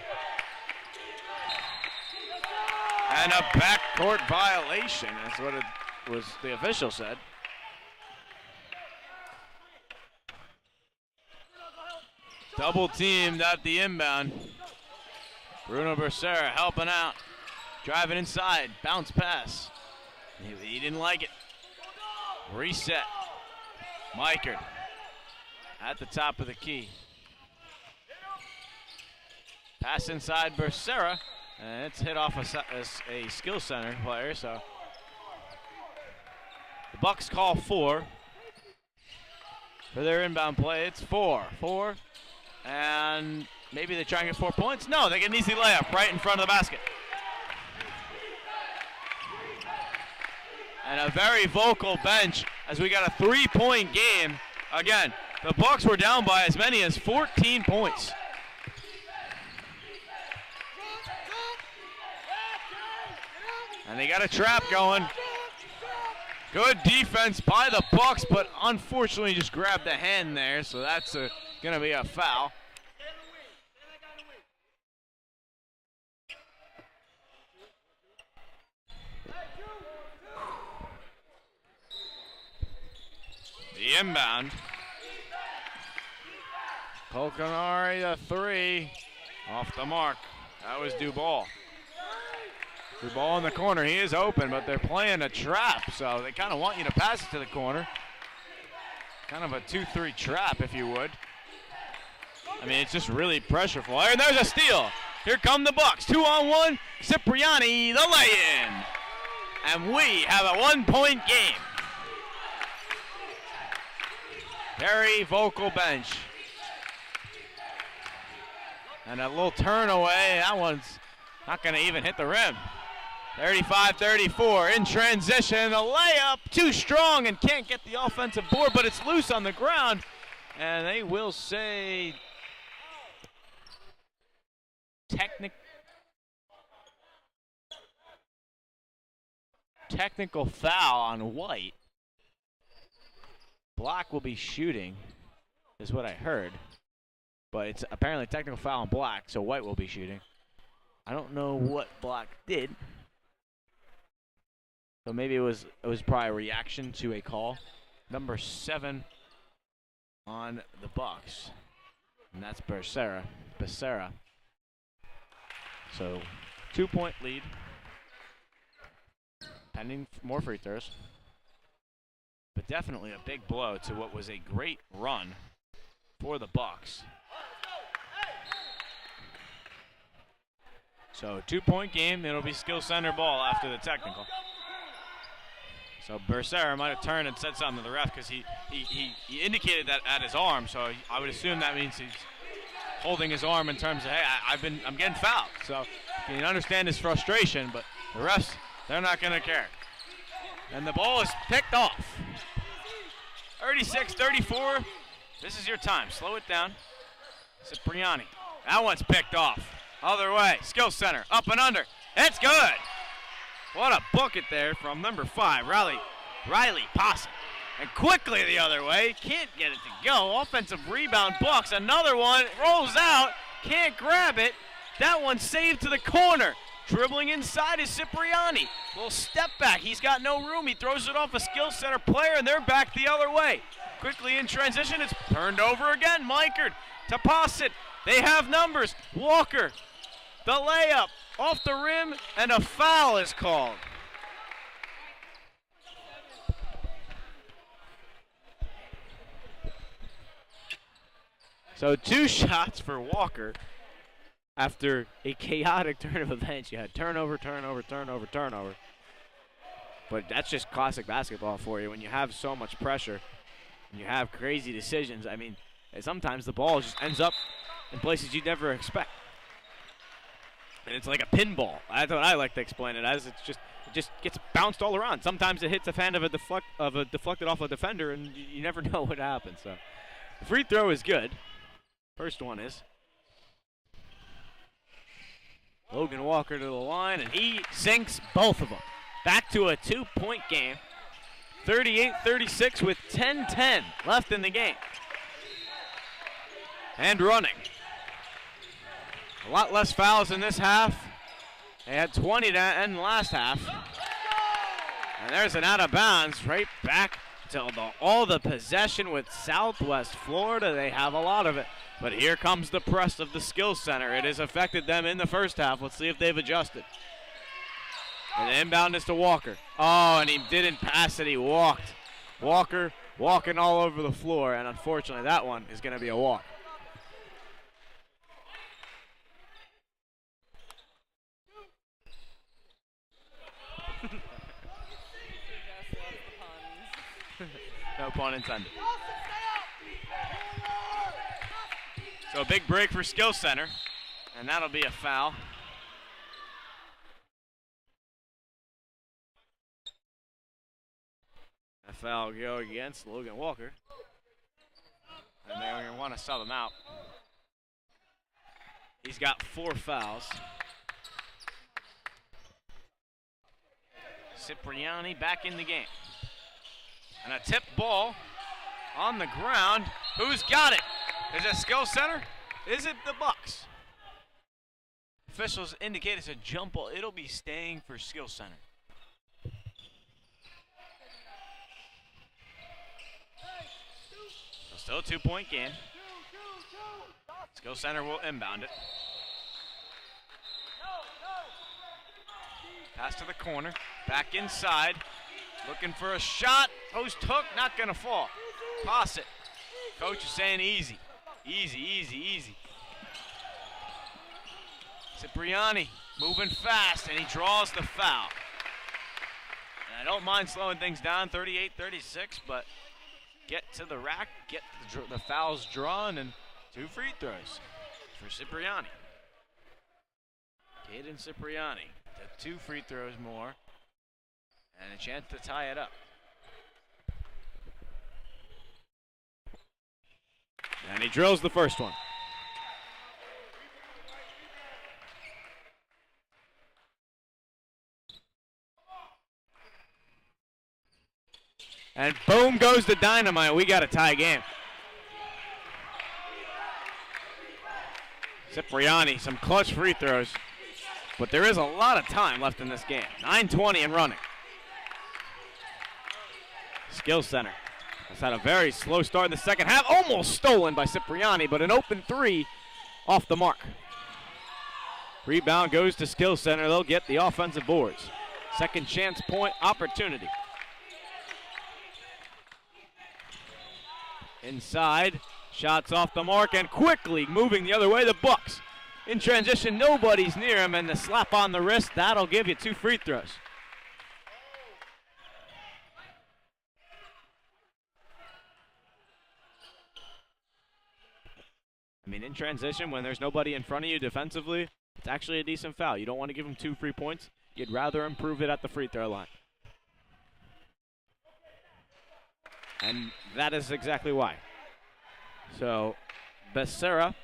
And a backcourt violation is what it was, the official said. Double teamed at the inbound. Bruno Becerra helping out. Driving inside, bounce pass. He didn't like it. Reset. Meichert at the top of the key. Pass inside Becerra, and it's hit off a skill center player. So the Bucks call 4 for their inbound play. It's 4, and maybe they try and get 4 points. No, they get an easy layup right in front of the basket. And a very vocal bench as we got a 3-point game. Again, the Bucks were down by as many as 14 points. And they got a trap going. Good defense by the Bucks, but unfortunately just grabbed the hand there, so that's going to be a foul. The inbound. Polkinari, the 3. Off the mark. That was Duval. Duval in the corner. He is open, but they're playing a trap, so they kind of want you to pass it to the corner. Kind of a 2-3 trap, if you would. I mean, it's just really pressureful. And there's a steal. Here come the Bucks. 2-on-1. Cipriani, the lay-in. And we have a 1-point game. Very vocal bench. And a little turn away. That one's not going to even hit the rim. 35-34 in transition. A layup too strong and can't get the offensive board, but it's loose on the ground. And they will say technical foul on White. Black will be shooting, is what I heard. But it's apparently technical foul on Black, so White will be shooting. I don't know what Black did. So maybe it was probably a reaction to a call. Number 7 on the Bucks. And that's Becerra. So 2-point lead. Pending more free throws. But definitely a big blow to what was a great run for the Bucks. So 2-point game. It'll be skill center ball after the technical. So Becerra might have turned and said something to the ref because he indicated that at his arm. So I would assume that means he's holding his arm in terms of, hey, I'm getting fouled. So you can understand his frustration, but the refs, they're not going to care. And the ball is picked off. 36-34. This is your time. Slow it down. Cipriani. That one's picked off. Other way. Skill center. Up and under. It's good. What a bucket there from number 5, Riley Possum. And quickly the other way. Can't get it to go. Offensive rebound, Bucks. Another one. Rolls out. Can't grab it. That one saved to the corner. Dribbling inside is Cipriani. Little step back. He's got no room. He throws it off a skill center player, and they're back the other way. Quickly in transition. It's turned over again. Meichert to Posset. They have numbers. Walker. The layup. Off the rim, and a foul is called. So 2 shots for Walker after a chaotic turn of events. You had turnover. But that's just classic basketball for you. When you have so much pressure and you have crazy decisions, I mean, sometimes the ball just ends up in places you'd never expect. And it's like a pinball. That's what I like to explain it as. It just gets bounced all around. Sometimes it hits a fan of a deflected off a defender, and you never know what happens. So the free throw is good. First one is. Logan Walker to the line, and he sinks both of them. Back to a 2-point game. 38-36 with 10:10 left in the game. And running. A lot less fouls in this half. They had 20 to end last half. And there's an out of bounds right back to all the possession with Southwest Florida. They have a lot of it. But here comes the press of the skill center. It has affected them in the first half. Let's see if they've adjusted. And the inbound is to Walker. Oh, and he didn't pass it. He walked. Walker walking all over the floor. And unfortunately, that one is going to be a walk. No pun intended. So a big break for skill center, and that'll be a foul. A foul will go against Logan Walker, and they're going to want to sub him out. He's got 4 fouls. Cipriani back in the game. And a tip ball on the ground. Who's got it? Is it skill center? Is it the Bucks? Officials indicate it's a jump ball. It'll be staying for skill center. So still a 2-point game. Skill center will inbound it. Pass to the corner. Back inside. Looking for a shot. Post hook, not going to fall. Toss it. Coach is saying easy. Easy. Cipriani moving fast, and he draws the foul. And I don't mind slowing things down, 38-36, but get to the rack, get the fouls drawn, and 2 free throws for Cipriani. Caden Cipriani, 2 free throws more. And a chance to tie it up. And he drills the first one. And boom goes the dynamite. We got a tie game. Cipriani, some clutch free throws. But there is a lot of time left in this game. 9:20 and running. Skill center has had a very slow start in the second half. Almost stolen by Cipriani, but an open 3 off the mark. Rebound goes to skill center. They'll get the offensive boards. Second chance point opportunity. Inside, shots off the mark, and quickly moving the other way, the Bucks In transition, nobody's near him, and the slap on the wrist, that'll give you 2 free throws. I mean, in transition, when there's nobody in front of you defensively, it's actually a decent foul. You don't want to give him 2 free points. You'd rather improve it at the free throw line. And that is exactly why. So, Becerra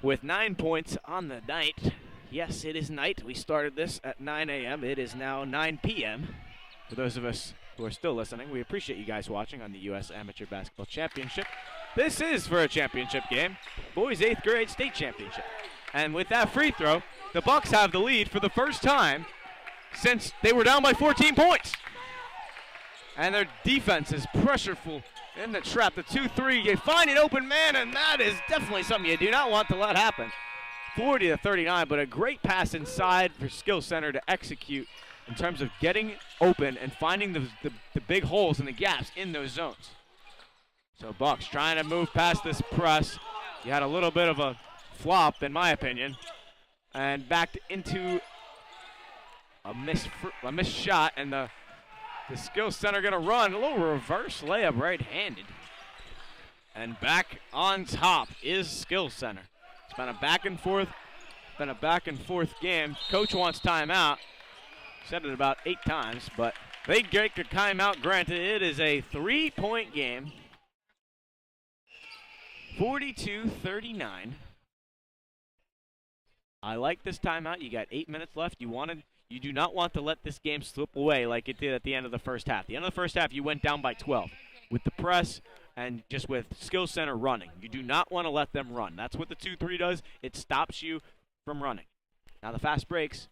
with 9 points on the night. Yes, it is night. We started this at 9 a.m. It is now 9 p.m. For those of us who are still listening, we appreciate you guys watching on the U.S. Amateur Basketball Championship. This is for a championship game, boys 8th grade state championship. And with that free throw, the Bucks have the lead for the first time since they were down by 14 points. And their defense is pressureful in the trap. The 2-3, you find an open man, and that is definitely something you do not want to let happen. 40-39, but a great pass inside for Skill Center to execute in terms of getting open and finding the big holes and the gaps in those zones. So Bucks trying to move past this press. You had a little bit of a flop, in my opinion, and backed into a missed shot, and the Skill Center going to run a little reverse layup right-handed. And back on top is Skill Center. It's been a back and forth game. Coach wants timeout. Said it about 8 times, but they get the timeout granted. It is a 3-point game. 42-39. I like this timeout. You got 8 minutes left. You do not want to let this game slip away like it did at the end of the first half. The end of the first half, you went down by 12 with the press and just with Skill Center running. You do not want to let them run. That's what the 2-3 does. It stops you from running. Now the fast breaks,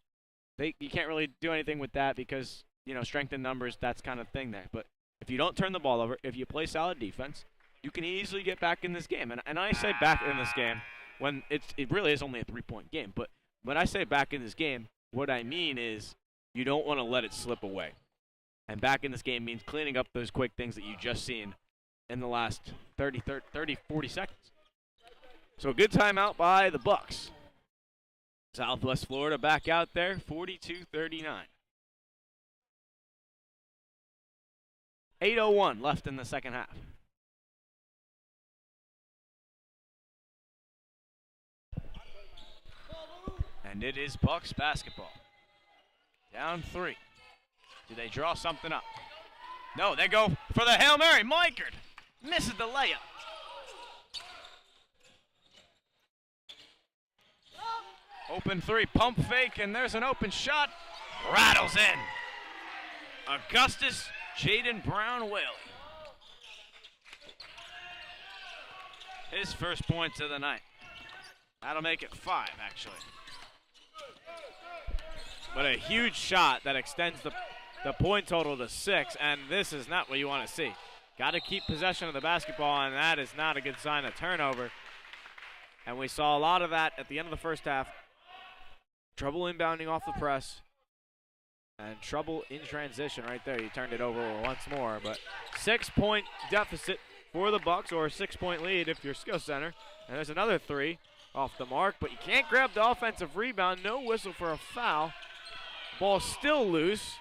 you can't really do anything with that because, strength in numbers, that's kind of thing there. But if you don't turn the ball over, if you play solid defense, you can easily get back in this game. And I say back in this game when it really is only a 3-point game. But when I say back in this game, what I mean is you don't want to let it slip away. And back in this game means cleaning up those quick things that you just seen in the last 30, 40 seconds. So a good timeout by the Bucks. Southwest Florida back out there, 42-39. 8:01 left in the second half. And it is Bucks basketball. Down 3. Do they draw something up? No, they go for the Hail Mary. Meichert misses the layup. Open 3, pump fake, and there's an open shot. Rattles in. Augustus Jaden Brown Whaley. His first points of the night. That'll make it 5, actually. But a huge shot that extends the point total to 6, and this is not what you want to see. Got to keep possession of the basketball, and that is not a good sign of turnover. And we saw a lot of that at the end of the first half. Trouble inbounding off the press, and trouble in transition right there. You turned it over once more, but 6-point deficit for the Bucks, or a 6-point lead if you're Skill Center. And there's another 3 off the mark, but you can't grab the offensive rebound. No whistle for a foul. Ball still loose.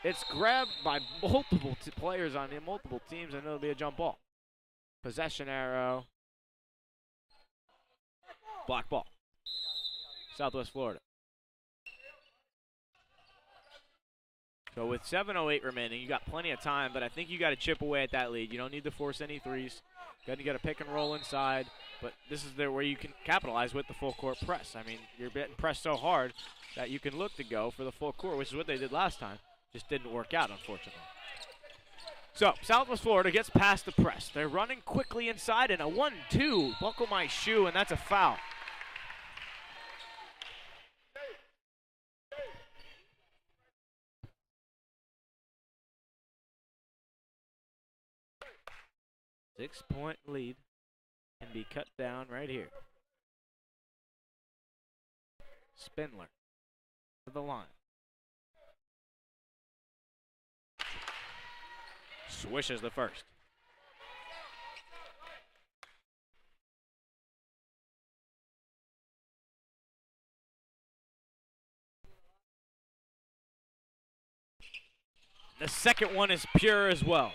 It's grabbed by multiple players on multiple teams, and it'll be a jump ball. Possession arrow. Block ball. Southwest Florida. So with 7:08 remaining, you got plenty of time, but I think you got to chip away at that lead. You don't need to force any threes. You got to pick and roll inside, but this is where you can capitalize with the full court press. I mean, you're getting pressed so hard that you can look to go for the full court, which is what they did last time. Just didn't work out, unfortunately. So Southwest Florida gets past the press. They're running quickly inside, and a 1-2. Buckle my shoe, and that's a foul. Six-point lead can be cut down right here. Spindler to the line. Swishes the first.
The second one is pure as well.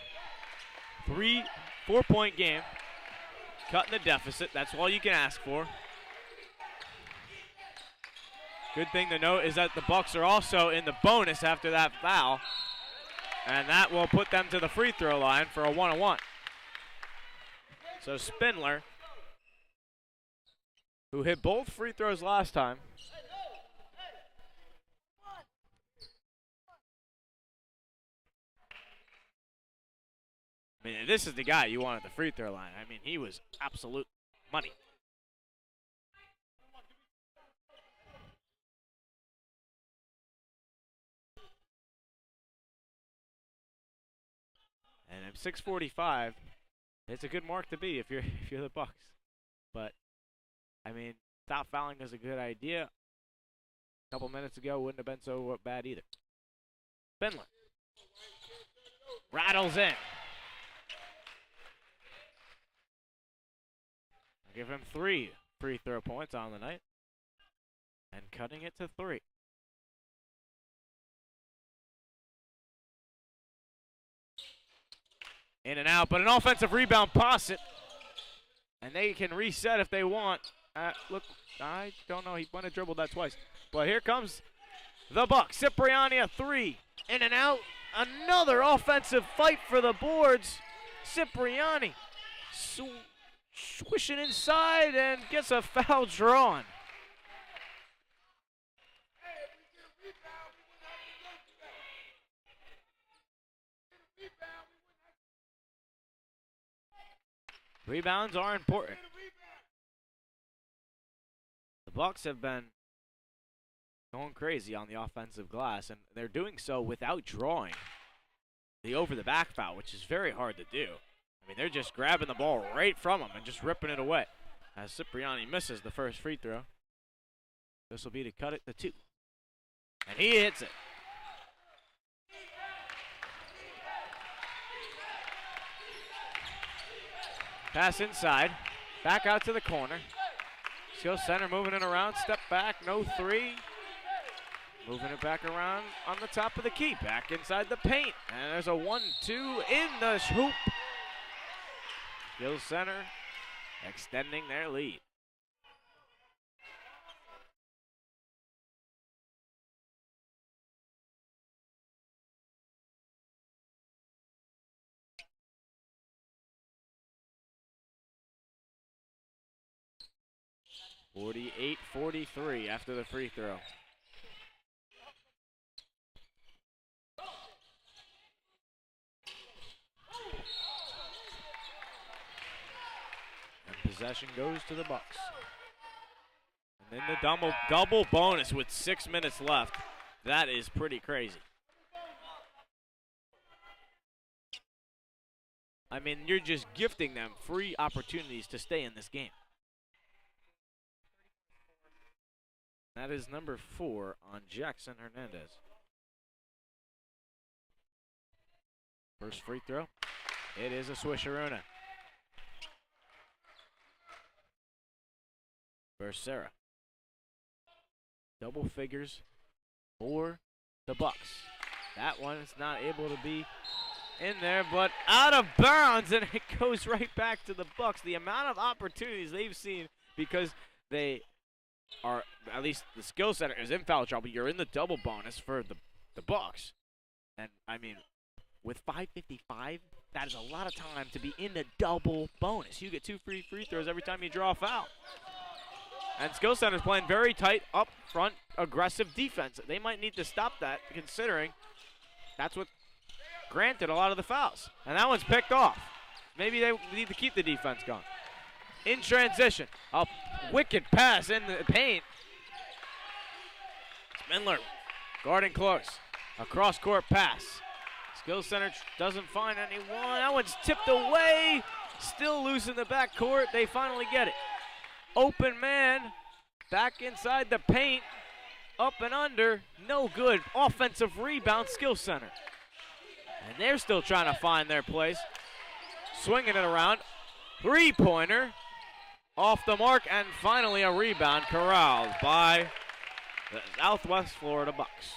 4-point game. Cutting the deficit. That's all you can ask for. Good thing to note is that the Bucks are also in the bonus after that foul. And that will put them to the free throw line for a 1-on-1. So Spindler, who hit both free throws last time, I mean, this is the guy you want at the free throw line. I mean, he was absolute money. And at 6:45, it's a good mark to be if you're the Bucks. But I mean, stop fouling is a good idea. A couple minutes ago wouldn't have been so bad either. Spindler rattles in. I'll give him 3 free throw points on the night, and cutting it to 3. In and out, but an offensive rebound pass it. And they can reset if they want. Look, I don't know. He went and dribbled that twice. But here comes the Bucks. Cipriani a 3. In and out. Another offensive fight for the boards. Cipriani swishing inside and gets a foul drawn. Rebounds are important. The Bucks have been going crazy on the offensive glass, and they're doing so without drawing the over-the-back foul, which is very hard to do. I mean, they're just grabbing the ball right from them and just ripping it away. As Cipriani misses the first free throw. This will be to cut it to 2. And he hits it. Pass inside, back out to the corner. Skill center moving it around, step back, no 3. Moving it back around on the top of the key, back inside the paint. And there's a 1-2 in the hoop. Skill center extending their lead. (48-43) after the free throw. And possession goes to the Bucks. And then the double bonus with 6 minutes left. That is pretty crazy. I mean, you're just gifting them free opportunities to stay in this game. That is number 4 on Jackson Hernandez. First free throw. It is a swisheruna. Becerra. Double figures for the Bucks. That one is not able to be in there, but out of bounds, and it goes right back to the Bucks. The amount of opportunities they've seen because they are, at least the skill center is in foul trouble. You're in the double bonus for the Bucks. And, I mean, with 5:55, that is a lot of time to be in the double bonus. You get 2 free throws every time you draw a foul. And skill center's playing very tight, up front, aggressive defense. They might need to stop that, considering that's what granted a lot of the fouls. And that one's picked off. Maybe they need to keep the defense going. In transition, a wicked pass in the paint. Spindler guarding close. A cross-court pass. Skill center doesn't find anyone. That one's tipped away. Still loose in the backcourt. They finally get it. Open man. Back inside the paint. Up and under. No good. Offensive rebound, skill center. And they're still trying to find their place. Swinging it around. Three-pointer. Off the mark, and finally a rebound corralled by the Southwest Florida Bucks.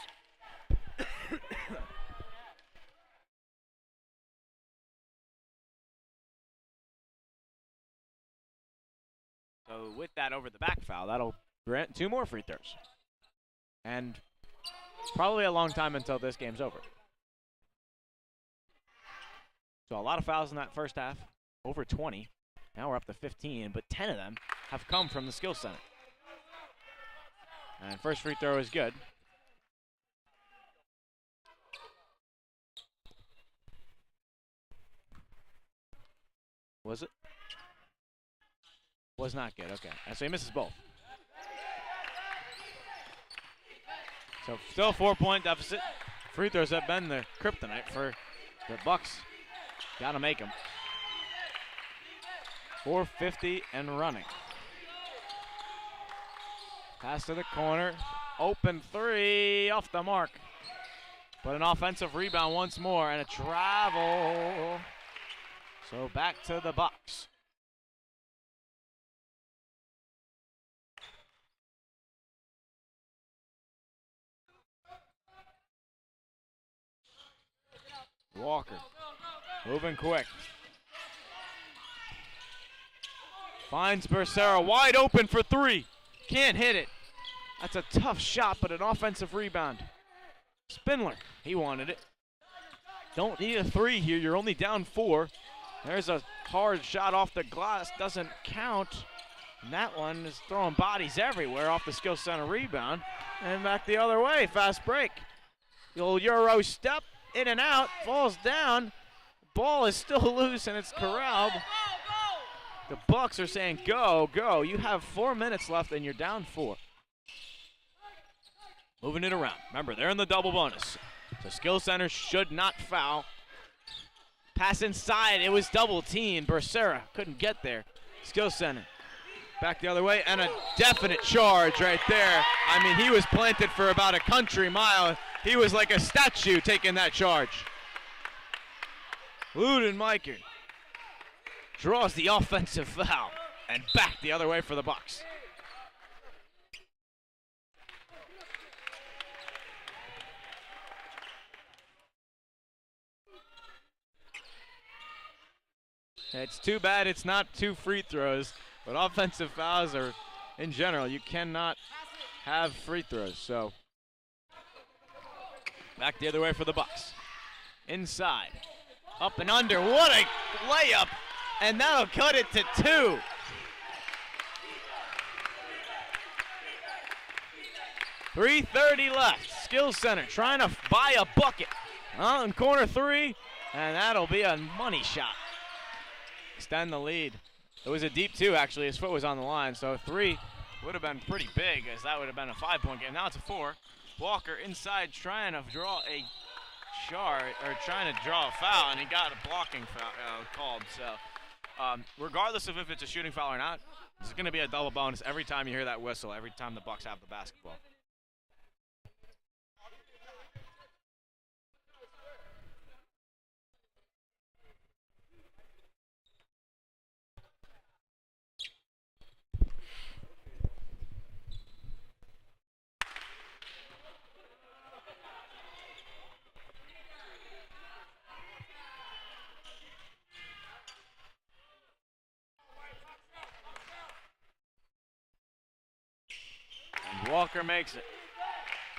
So with that over the back foul, that'll grant 2 more free throws. And probably a long time until this game's over. So a lot of fouls in that first half, over 20. Now we're up to 15, but 10 of them have come from the skill center. And first free throw is good. Was it? Was not good, okay. So he misses both. So still a 4-point deficit. Free throws have been the kryptonite for the Bucks. Gotta make them. 4:50 and running. Pass to the corner. Open 3 off the mark. But an offensive rebound once more and a travel. So back to the Bucks. Walker moving quick. Finds Becerra wide open for 3. Can't hit it. That's a tough shot, but an offensive rebound. Spindler, he wanted it. Don't need a 3 here. You're only down 4. There's a hard shot off the glass. Doesn't count. And that one is throwing bodies everywhere off the skill center rebound. And back the other way. Fast break. The old Euro step. In and out. Falls down. Ball is still loose and it's corralled. The Bucks are saying go, go. You have 4 minutes left and you're down 4. Moving it around. Remember, they're in the double bonus. So skill center should not foul. Pass inside. It was double team. Becerra couldn't get there. Skill center. Back the other way and a definite charge right there. I mean, he was planted for about a country mile. He was like a statue taking that charge. Ludenmacher draws the offensive foul and back the other way for the Bucks. It's too bad it's not 2 free throws, but offensive fouls are, in general, you cannot have free throws. So back the other way for the Bucks. Inside, up and under. What a layup, and that'll cut it to 2. .330 left. Skill center trying to buy a bucket. In corner 3, and that'll be a money shot. Extend the lead. It was a deep 2, actually. His foot was on the line, so 3 would have been pretty big, as that would have been a 5-point game. Now it's a 4. Walker inside trying to draw a trying to draw a foul, and he got a blocking foul called. So regardless of if it's a shooting foul or not, it's going to be a double bonus every time you hear that whistle, every time the Bucks have the basketball. Walker makes it.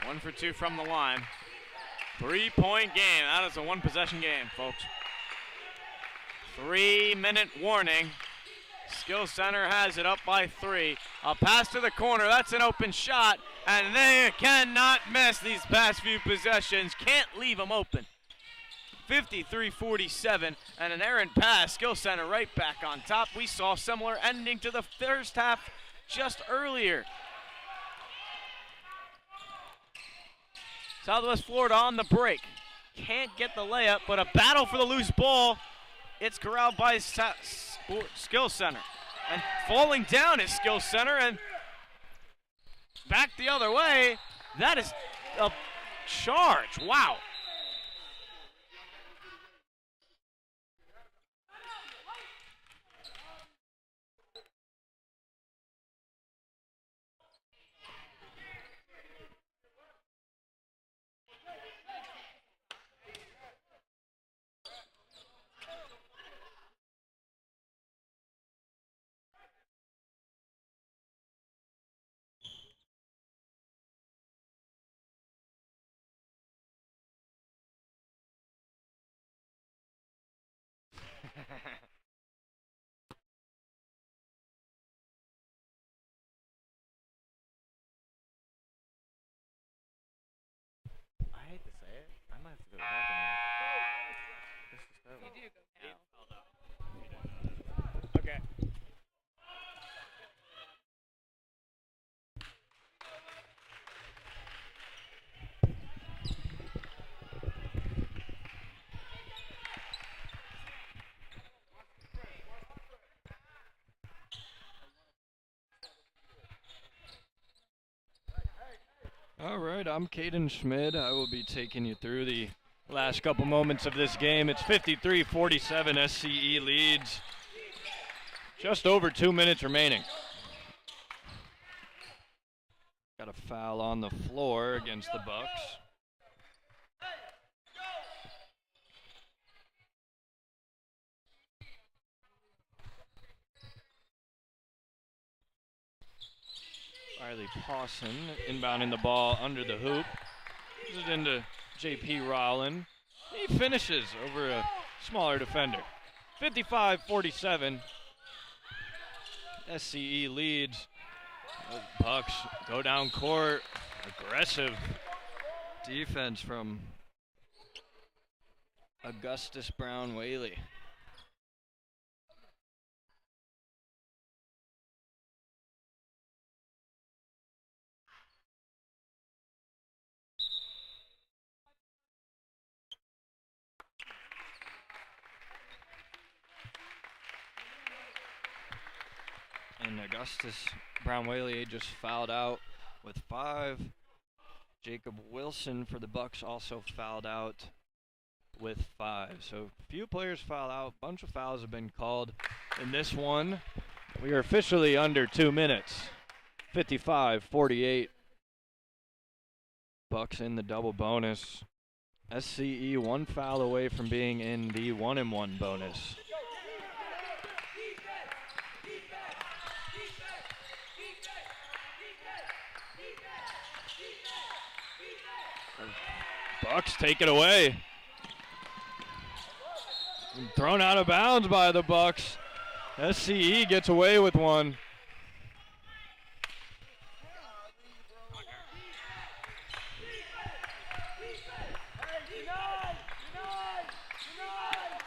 1 for 2 from the line. 3-point game. That is a 1-possession game, folks. 3-minute warning. Skill center has it up by 3. A pass to the corner. That's an open shot. And they cannot miss these past few possessions. Can't leave them open. 53-47 and an errant pass. Skill center right back on top. We saw similar ending to the first half just earlier. Southwest Florida on the break. Can't get the layup, but a battle for the loose ball. It's corralled by Skill Center. And falling down is Skill Center, and back the other way. That is a charge. Wow.
might have to go to the bathroom. This is terrible.
You do go now.
Okay.
All right, I'm Caden Schmid. I will be taking you through the last couple moments of this game. It's 53-47, SCE leads. Just over 2 minutes remaining. Got a foul on the floor against the Bucks. Riley Pawson inbounding the ball under the hoop. This is into J.P. Rowland. He finishes over a smaller defender. 55-47. SCE leads. The Bucks go down court. Aggressive defense from Augustus Brown Whaley. And Augustus Brown Whaley just fouled out with 5. Jacob Wilson for the Bucks also fouled out with 5. So few players foul out. Bunch of fouls have been called in this one. We are officially under 2 minutes. 55-48. Bucks in the double bonus. SCE 1 foul away from being in the 1-and-1 bonus. Bucks take it away. And thrown out of bounds by the Bucks. SCE gets away with one.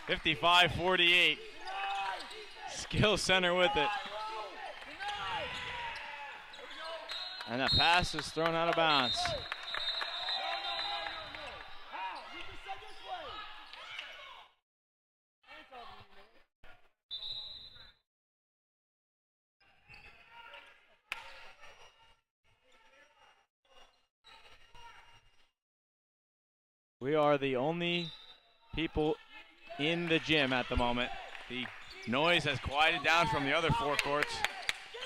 $55-48. Skill Center with it. And that pass is thrown out of bounds. We are the only people in the gym at the moment. The noise has quieted down from the other 4 courts.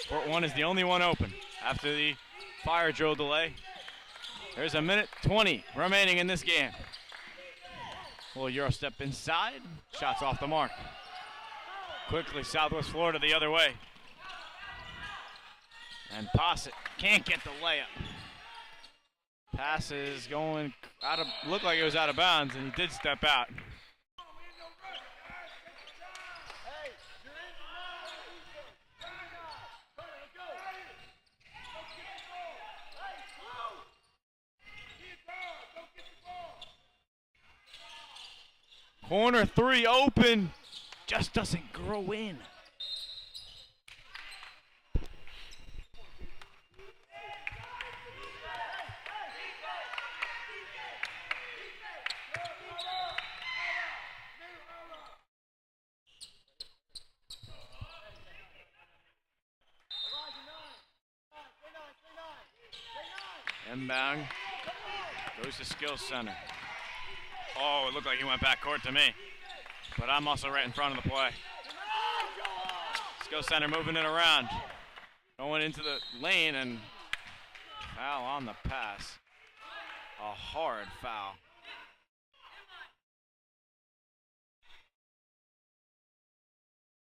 Court 1 is the only one open after the fire drill delay. There's 1:20 remaining in this game. Little Euro step inside, shots off the mark. Quickly, Southwest Florida the other way. And Posset can't get the layup. Pass is going out of, looked like it was out of bounds, and he did step out. Corner 3 open, just doesn't grow in. Inbound goes to Skill Center. Oh, it looked like he went back court to me, but I'm also right in front of the play. Skill Center moving it around, going into the lane, and foul on the pass. A hard foul.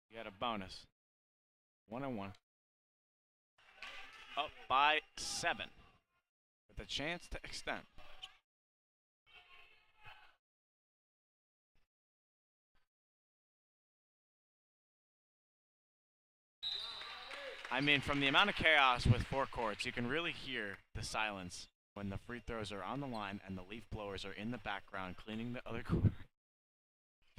You got a bonus. 1-on-1. Up by 7. With a chance to extend. I mean, from the amount of chaos with 4 courts, you can really hear the silence when the free throws are on the line and the leaf blowers are in the background cleaning the other court.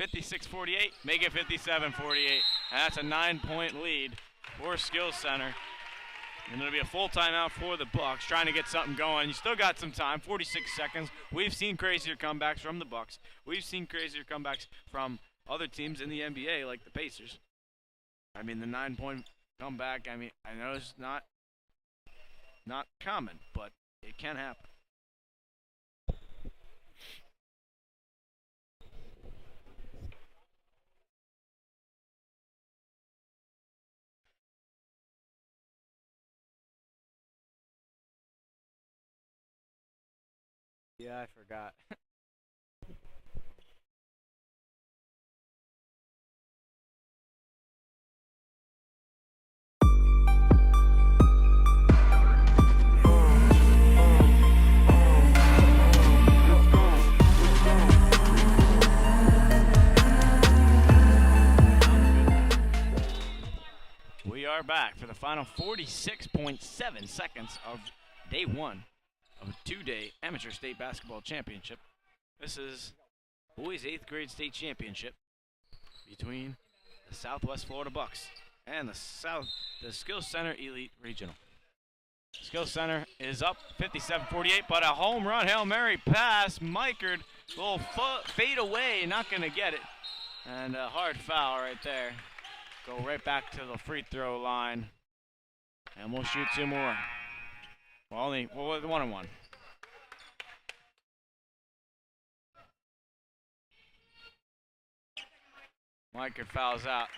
56-48, make it 57-48. And that's a 9-point lead for Skills Center. And it'll be a full timeout for the Bucks, trying to get something going. You still got some time, 46 seconds. We've seen crazier comebacks from the Bucks. We've seen crazier comebacks from other teams in the NBA, like the Pacers. I mean, the 9-point comeback, I mean, I know it's not common, but it can happen.
Yeah, I forgot.
We are back for the final 46.7 seconds of day one of a two-day amateur state basketball championship. This is boys 8th grade state championship between the Southwest Florida Bucks and the Skills Center Elite Regional. Skills Center is up 57-48, but a home run Hail Mary pass. Mikerd, little fade away, not going to get it. And a hard foul right there. Go right back to the free throw line. And we'll shoot two more. Well, only 1-1. Mikerd fouls out.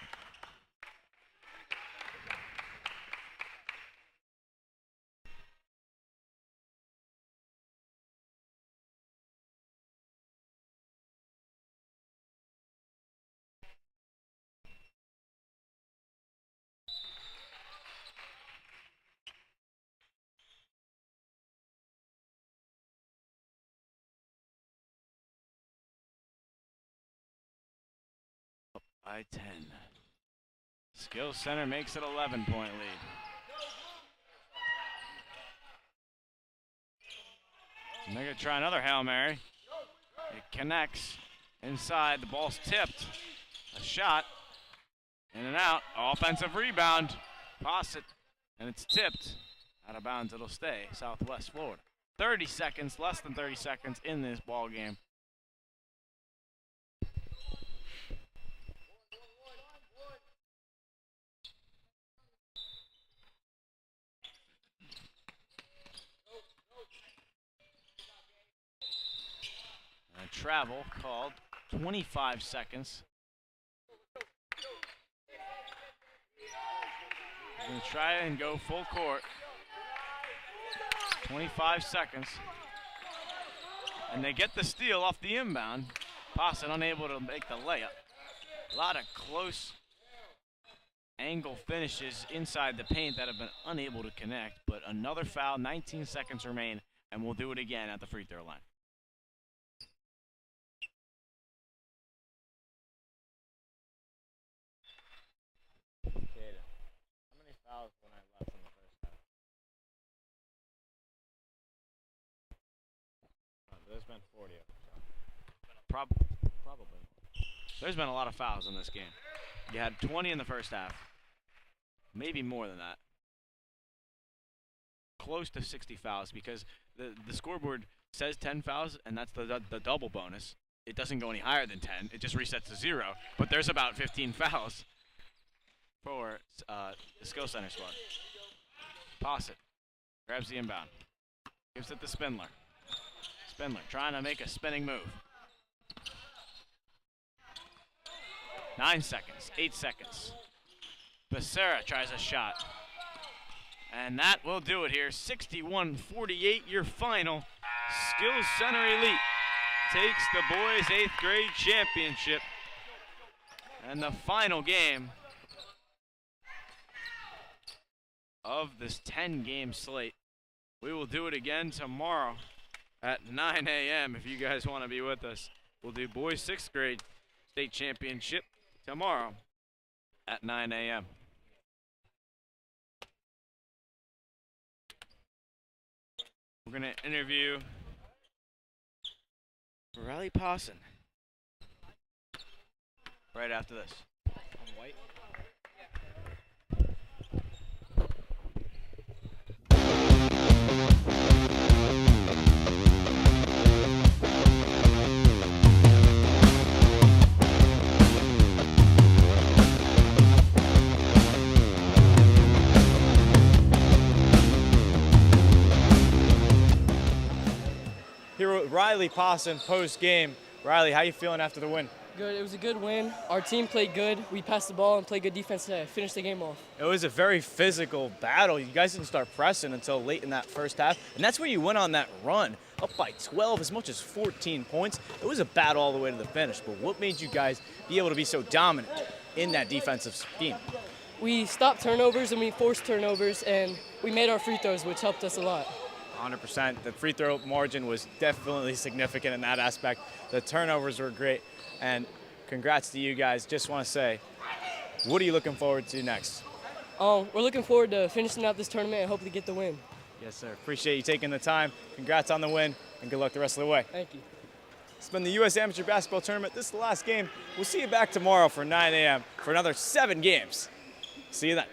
By 10. Skills Center makes it 11-point lead. And they're going to try another Hail Mary. It connects inside. The ball's tipped. A shot. In and out. Offensive rebound. Toss it. And it's tipped. Out of bounds. It'll stay. Southwest Florida. 30 seconds. Less than 30 seconds in this ball game. Travel called 25 seconds. We're going to try and go full court. 25 seconds. And they get the steal off the inbound. Posset unable to make the layup. A lot of close angle finishes inside the paint that have been unable to connect. But another foul, 19 seconds remain, and we'll do it again at the free throw line.
When I left in the first half. There's been 40 of them.
Probably. There's been a lot of fouls in this game. You had 20 in the first half. Maybe more than that. Close to 60 fouls because the scoreboard says 10 fouls, and that's the double bonus. It doesn't go any higher than 10. It just resets to 0. But there's about 15 fouls for the Skills Center squad. Posset grabs the inbound. Gives it to Spindler. Spindler trying to make a spinning move. 9 seconds, 8 seconds. Becerra tries a shot. And that will do it here. 61-48, your final. Skills Center Elite takes the boys 8th grade championship. And the final game of this 10-game slate. We will do it again tomorrow at 9 a.m. if you guys want to be with us. We'll do boys 6th grade state championship tomorrow at 9 a.m. We're going to interview
Riley Pawson.
right after this.
On white.
Here with Riley Pawson post-game. Riley, how you feeling after the win?
Good. It was a good win. Our team played good. We passed the ball and played good defense to finish the game off.
It was a very physical battle. You guys didn't start pressing until late in that first half, and that's where you went on that run, up by 12, as much as 14 points. It was a battle all the way to the finish, but what made you guys be able to be so dominant in that defensive scheme?
We stopped turnovers and we forced turnovers, and we made our free throws, which helped us a lot.
100%. The free throw margin was definitely significant in that aspect. The turnovers were great, and congrats to you guys. Just want to say, what are you looking forward to next?
We're looking forward to finishing out this tournament and hopefully get the win.
Yes, sir. Appreciate you taking the time. Congrats on the win, and good luck the rest of the way.
Thank you.
It's been the U.S. Amateur Basketball Tournament. This is the last game. We'll see you back tomorrow for 9 a.m. for another 7 games. See you then.